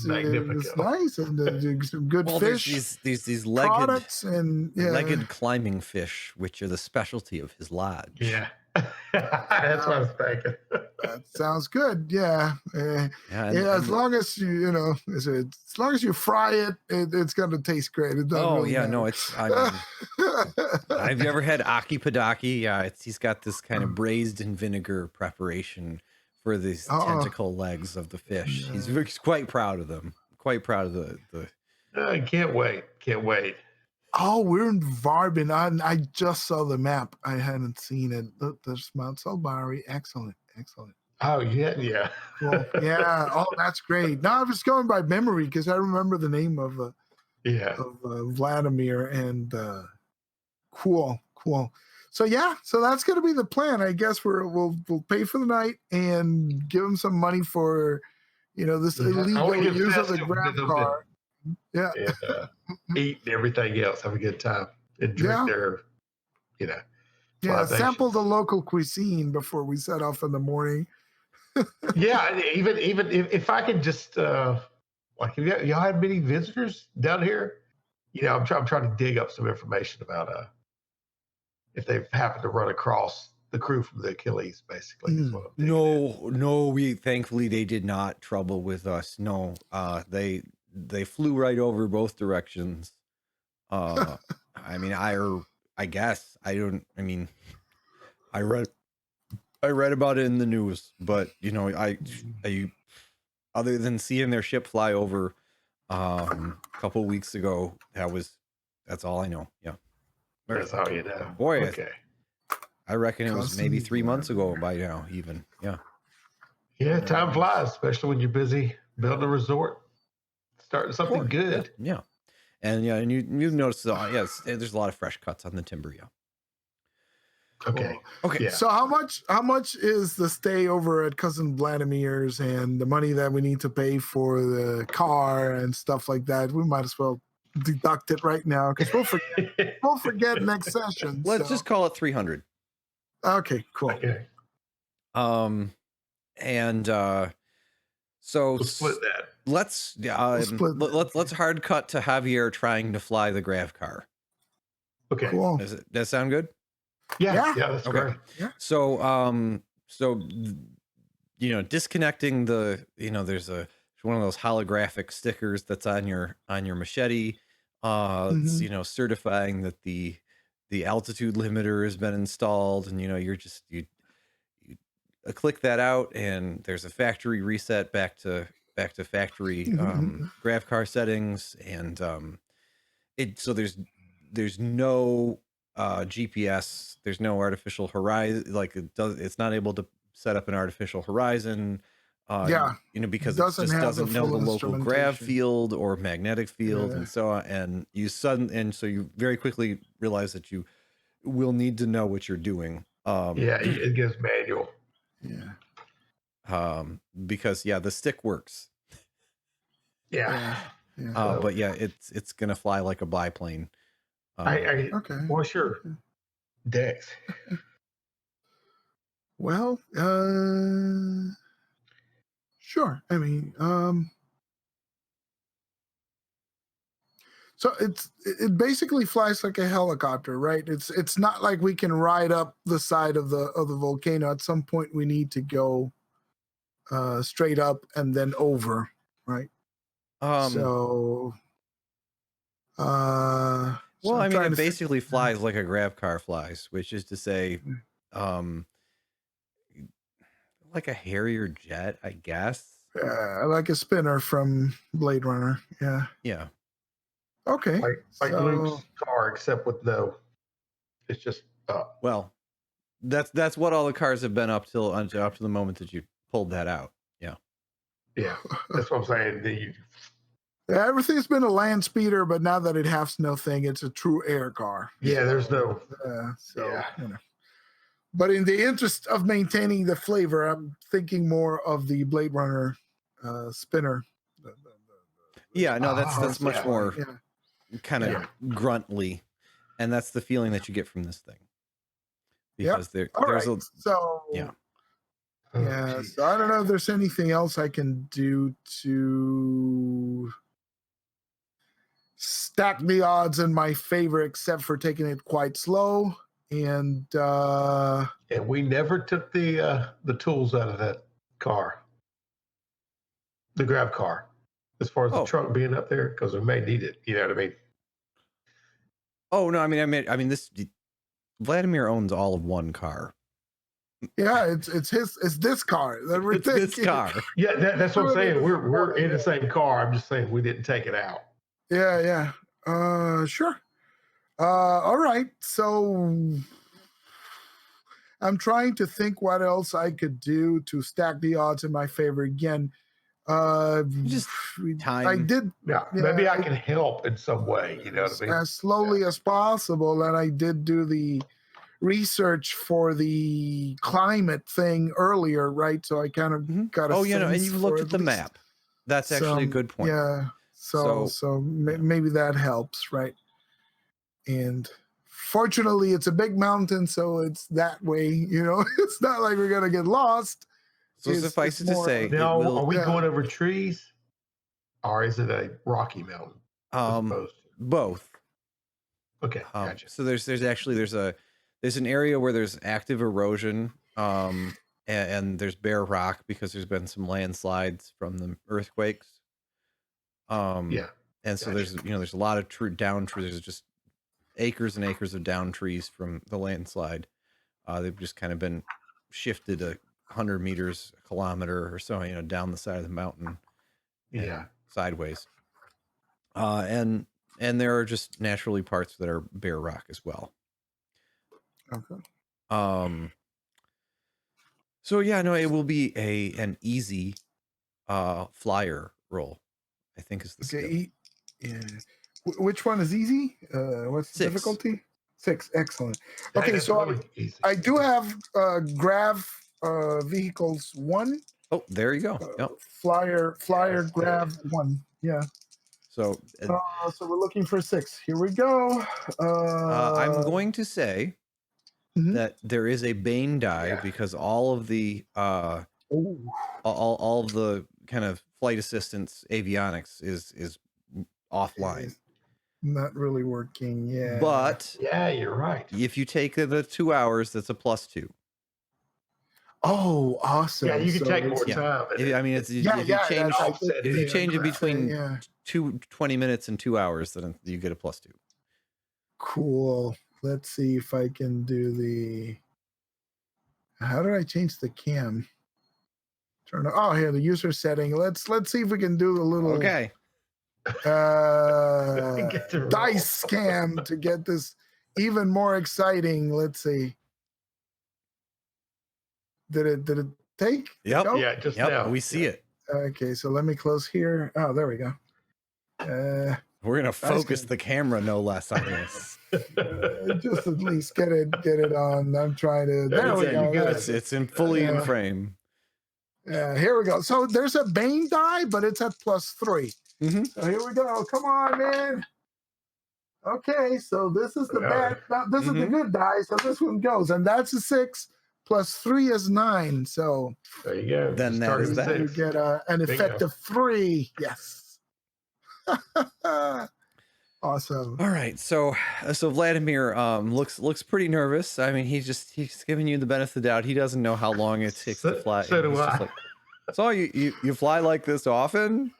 magnificent. nice and some good fish. There's these products and legged climbing fish, which are the specialty of his lodge. Yeah. That's what I was thinking. That sounds good. Yeah. As long as as long as you fry it, it's going to taste great. It doesn't really matter. No, it's. I mean, have you ever had aki padaki? Yeah, he's got this kind of braised in vinegar preparation for these tentacle legs of the fish. He's quite proud of them. Quite proud of the. I can't wait. Oh, we're in Varbin. I just saw the map. I hadn't seen it. There's Mount Salbari. Excellent. Oh, yeah. Cool. Yeah. Oh, that's great. Now I was going by memory because I remember the name of Vladimir and cool. So so that's gonna be the plan. I guess we'll pay for the night and give them some money for this illegal use of the grab car. Yeah. Eat and everything else. Have a good time and drink their, sample the local cuisine before we set off in the morning. Yeah, even if I could just like, y'all have many visitors down here? I'm trying to dig up some information about if they've happened to run across the crew from the Achilles, basically. Is what I'm No, we thankfully they did not trouble with us. No, they flew right over both directions. I mean, I guess I don't. I mean, I read about it in the news, but I other than seeing their ship fly over a couple weeks ago, that's all I know. Yeah, that's all you know. Boy, okay. I reckon it was maybe 3 months ago by now, even. Yeah. Yeah, time flies, especially when you're busy building a resort, starting something good. Yeah. And you've noticed, there's a lot of fresh cuts on the timber. Yeah. Okay. Okay. Yeah. So how much is the stay over at Cousin Vladimir's and the money that we need to pay for the car and stuff like that? We might as well deduct it right now because we'll forget next session. Let's just call it 300. Okay, cool. Okay. And so we'll split that. Let's hard cut to Javier trying to fly the grav car. Okay. Cool. Does that sound good? Yeah, that's great. Yeah. So disconnecting the there's one of those holographic stickers that's on your machete. It's, certifying that the altitude limiter has been installed, and you click that out, and there's a factory reset back to back to factory grav car settings, and so there's no GPS, there's no artificial horizon, like it's not able to set up an artificial horizon, Yeah, because it doesn't just have the doesn't know full the local grav instrumentation. field or magnetic field, Yeah. and so on. And so you very quickly realize that you will need to know what you're doing. Yeah, it gives manual. Yeah. Because the stick works. Yeah. Yeah. But yeah, it's gonna fly like a biplane. Okay. What's your dex? Well, sure. I mean, so it basically flies like a helicopter, right? It's not like we can ride up the side of the volcano. At some point, we need to go straight up and then over, right? So, well, so I mean, it basically flies like a grav car flies, which is to say, like a Harrier jet, I guess. Like a spinner from Blade Runner. Yeah. Yeah. Okay. Like Luke's car, except with no. It's just up. Well, that's what all the cars have been up to the moment that you pulled that out. Yeah. Yeah, that's what I'm saying. Everything's been a land speeder, but now that it has no thing, it's a true air car. Yeah, there's no. But in the interest of maintaining the flavor, I'm thinking more of the Blade Runner spinner. That's much more kind of gruntly, and that's the feeling that you get from this thing. Because there's so I don't know if there's anything else I can do to stack the odds in my favor, except for taking it quite slow. And we never took the tools out of that car, the grab car, as far as the truck being up there, because we may need it. You know what I mean? Oh no, I mean this. Vladimir owns all of one car. Yeah, it's this car that we're taking. This car. Yeah, that's what I'm saying. We're in the same car. I'm just saying we didn't take it out. Yeah. Sure. All right. So I'm trying to think what else I could do to stack the odds in my favor again. Just time. I did. Yeah, maybe I can help in some way. You know what I mean? As slowly as possible, and I did do the research for the climate thing earlier, right? So I kind of got a sense. And you looked at the map. That's actually a good point. Yeah. So maybe that helps, right? And fortunately, it's a big mountain, so it's that way. It's not like we're gonna get lost. So suffice it to say, now, are we going over trees, or is it a rocky mountain? Both. Okay, gotcha. So there's an area where there's active erosion, and there's bare rock because there's been some landslides from the earthquakes. And so there's a lot of down trees. There's just acres and acres of down trees from the landslide. They've just kind of been shifted 100 meters, a kilometer or so, down the side of the mountain, sideways. And there are just naturally parts that are bare rock as well. Okay. So it will be an easy flyer roll, I think is the skill. Yeah. Which one is easy? What's the 6. difficulty? 6. Excellent. Okay, so I do have grav vehicles 1. Oh, there you go. Yep. Flyer grav 1. Yeah. So we're looking for 6. Here we go. I'm going to say that there is a Bane die because all of the all of the kind of flight assistance avionics is offline. Not really working. Yeah. But you're right. If you take the 2 hours, that's a +2. Oh, awesome! Yeah, you can take more time. If you change it between 20 minutes and 2 hours, then you get a +2. Cool. Let's see if I can do the. How do I change the cam? Turn. Oh, here the user setting. Let's see if we can do a little Okay. Get to roll. dice scam to get this even more exciting. Let's see. Did it take? Yep. Go? Yeah, just now. We see it. Okay, so let me close here. Oh, there we go. We're gonna focus good. the camera no less on this. Just at least get it on. I'm trying to. There we go. It's in fully in frame. Yeah, here we go. So there's a Bane die, but it's at +3. Mm-hmm. So here we go. Come on, man. Okay, so this is the bad. This is the good die. So this one goes, and that's a 6 +3 is 9. So there you go. Then that is that. you get an effective 3. Yes. Awesome. All right, so Vladimir looks pretty nervous. I mean, he's giving you the benefit of the doubt. He doesn't know how long it takes to fly. So do I. Like, so you fly like this often?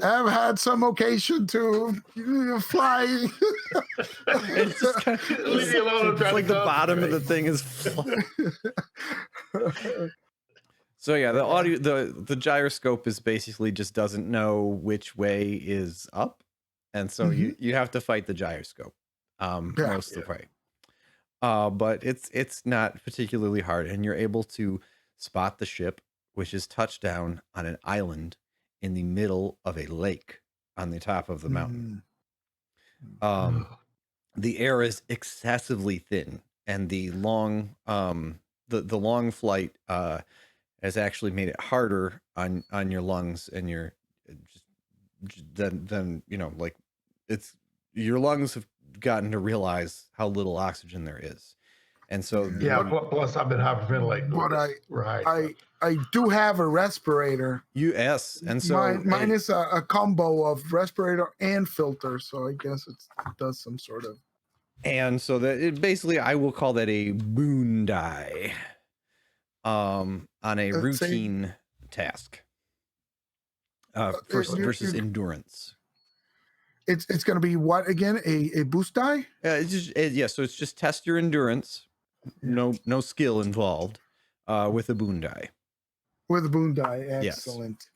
I've had some occasion to fly. It's just kind of, Leave me alone. it's like the bottom of the thing is flying. So yeah, the audio, the gyroscope is basically just doesn't know which way is up, and so you have to fight the gyroscope most of the way. But it's not particularly hard, and you're able to spot the ship, which is touched down on an island in the middle of a lake on the top of the mountain. The air is excessively thin, and the long the long flight has actually made it harder on your lungs and your then like it's your lungs have gotten to realize how little oxygen there is, and so plus I've been hyperventilating. But I do have a respirator. And so mine is a combo of respirator and filter, so I guess it does some sort of. And so that it basically, I will call that a boon die. On a routine task versus endurance. It's going to be what again? A boost die? So it's just test your endurance. No skill involved. With a boon die. With a boon die, excellent.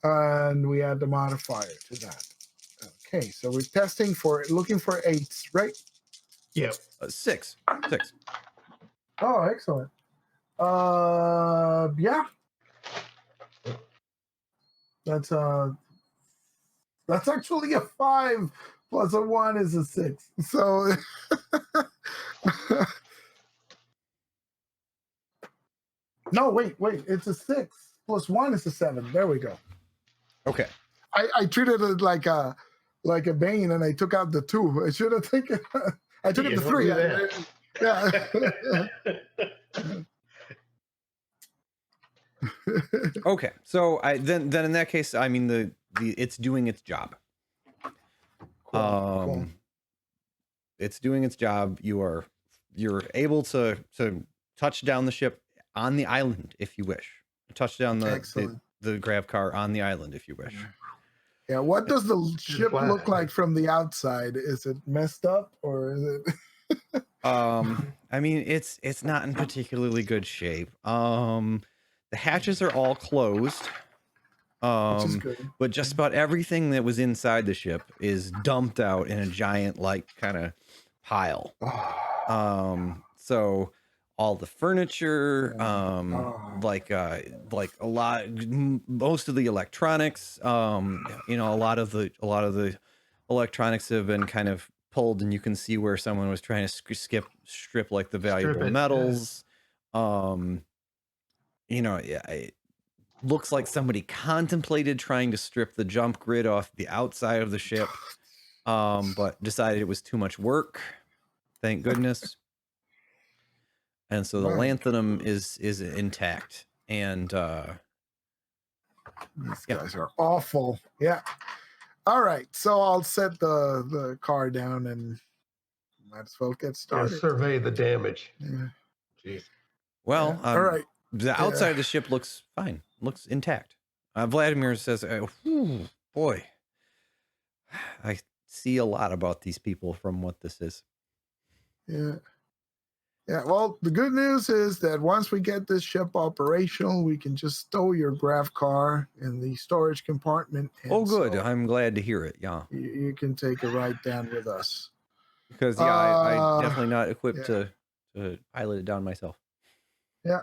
Yes. And we add the modifier to that. Okay, so we're looking for 8s, right? Yeah. 6. Oh, excellent. Yeah. That's actually a 5 plus a 1 is a 6. So no, wait, it's a 6 plus 1 is a 7. There we go. Okay. I treated it like a Bane, and I took out the 2. I should have taken. I took it to 3. Yeah. Okay, so then in that case, I mean the it's doing its job. Cool. It's doing its job. You're able to touch down the ship on the island if you wish. Touch down the grav car on the island if you wish. Yeah. What does the ship look like from the outside? Is it messed up or is it? I mean, it's not in particularly good shape. The hatches are all closed. Which is good. But just about everything that was inside the ship is dumped out in a giant kind of pile. So all the furniture, like a lot, most of the electronics, a lot of the electronics have been kind of pulled, and you can see where someone was trying to strip like the valuable metals. It looks like somebody contemplated trying to strip the jump grid off the outside of the ship, but decided it was too much work. Thank goodness. And so the lanthanum is intact. And these guys are awful. Yeah. All right. So I'll set the car down and might as well get started. Survey the damage. Yeah. Jeez. Well, all right. The outside of the ship looks fine. Looks intact. Vladimir says, boy, I see a lot about these people from what this is. Yeah. Yeah, well, the good news is that once we get this ship operational, we can just stow your grav car in the storage compartment. And Oh, good. so I'm glad to hear it. Yeah. you can take a ride down with us. Because, yeah, I definitely not equipped yeah. to pilot it down myself. Yeah.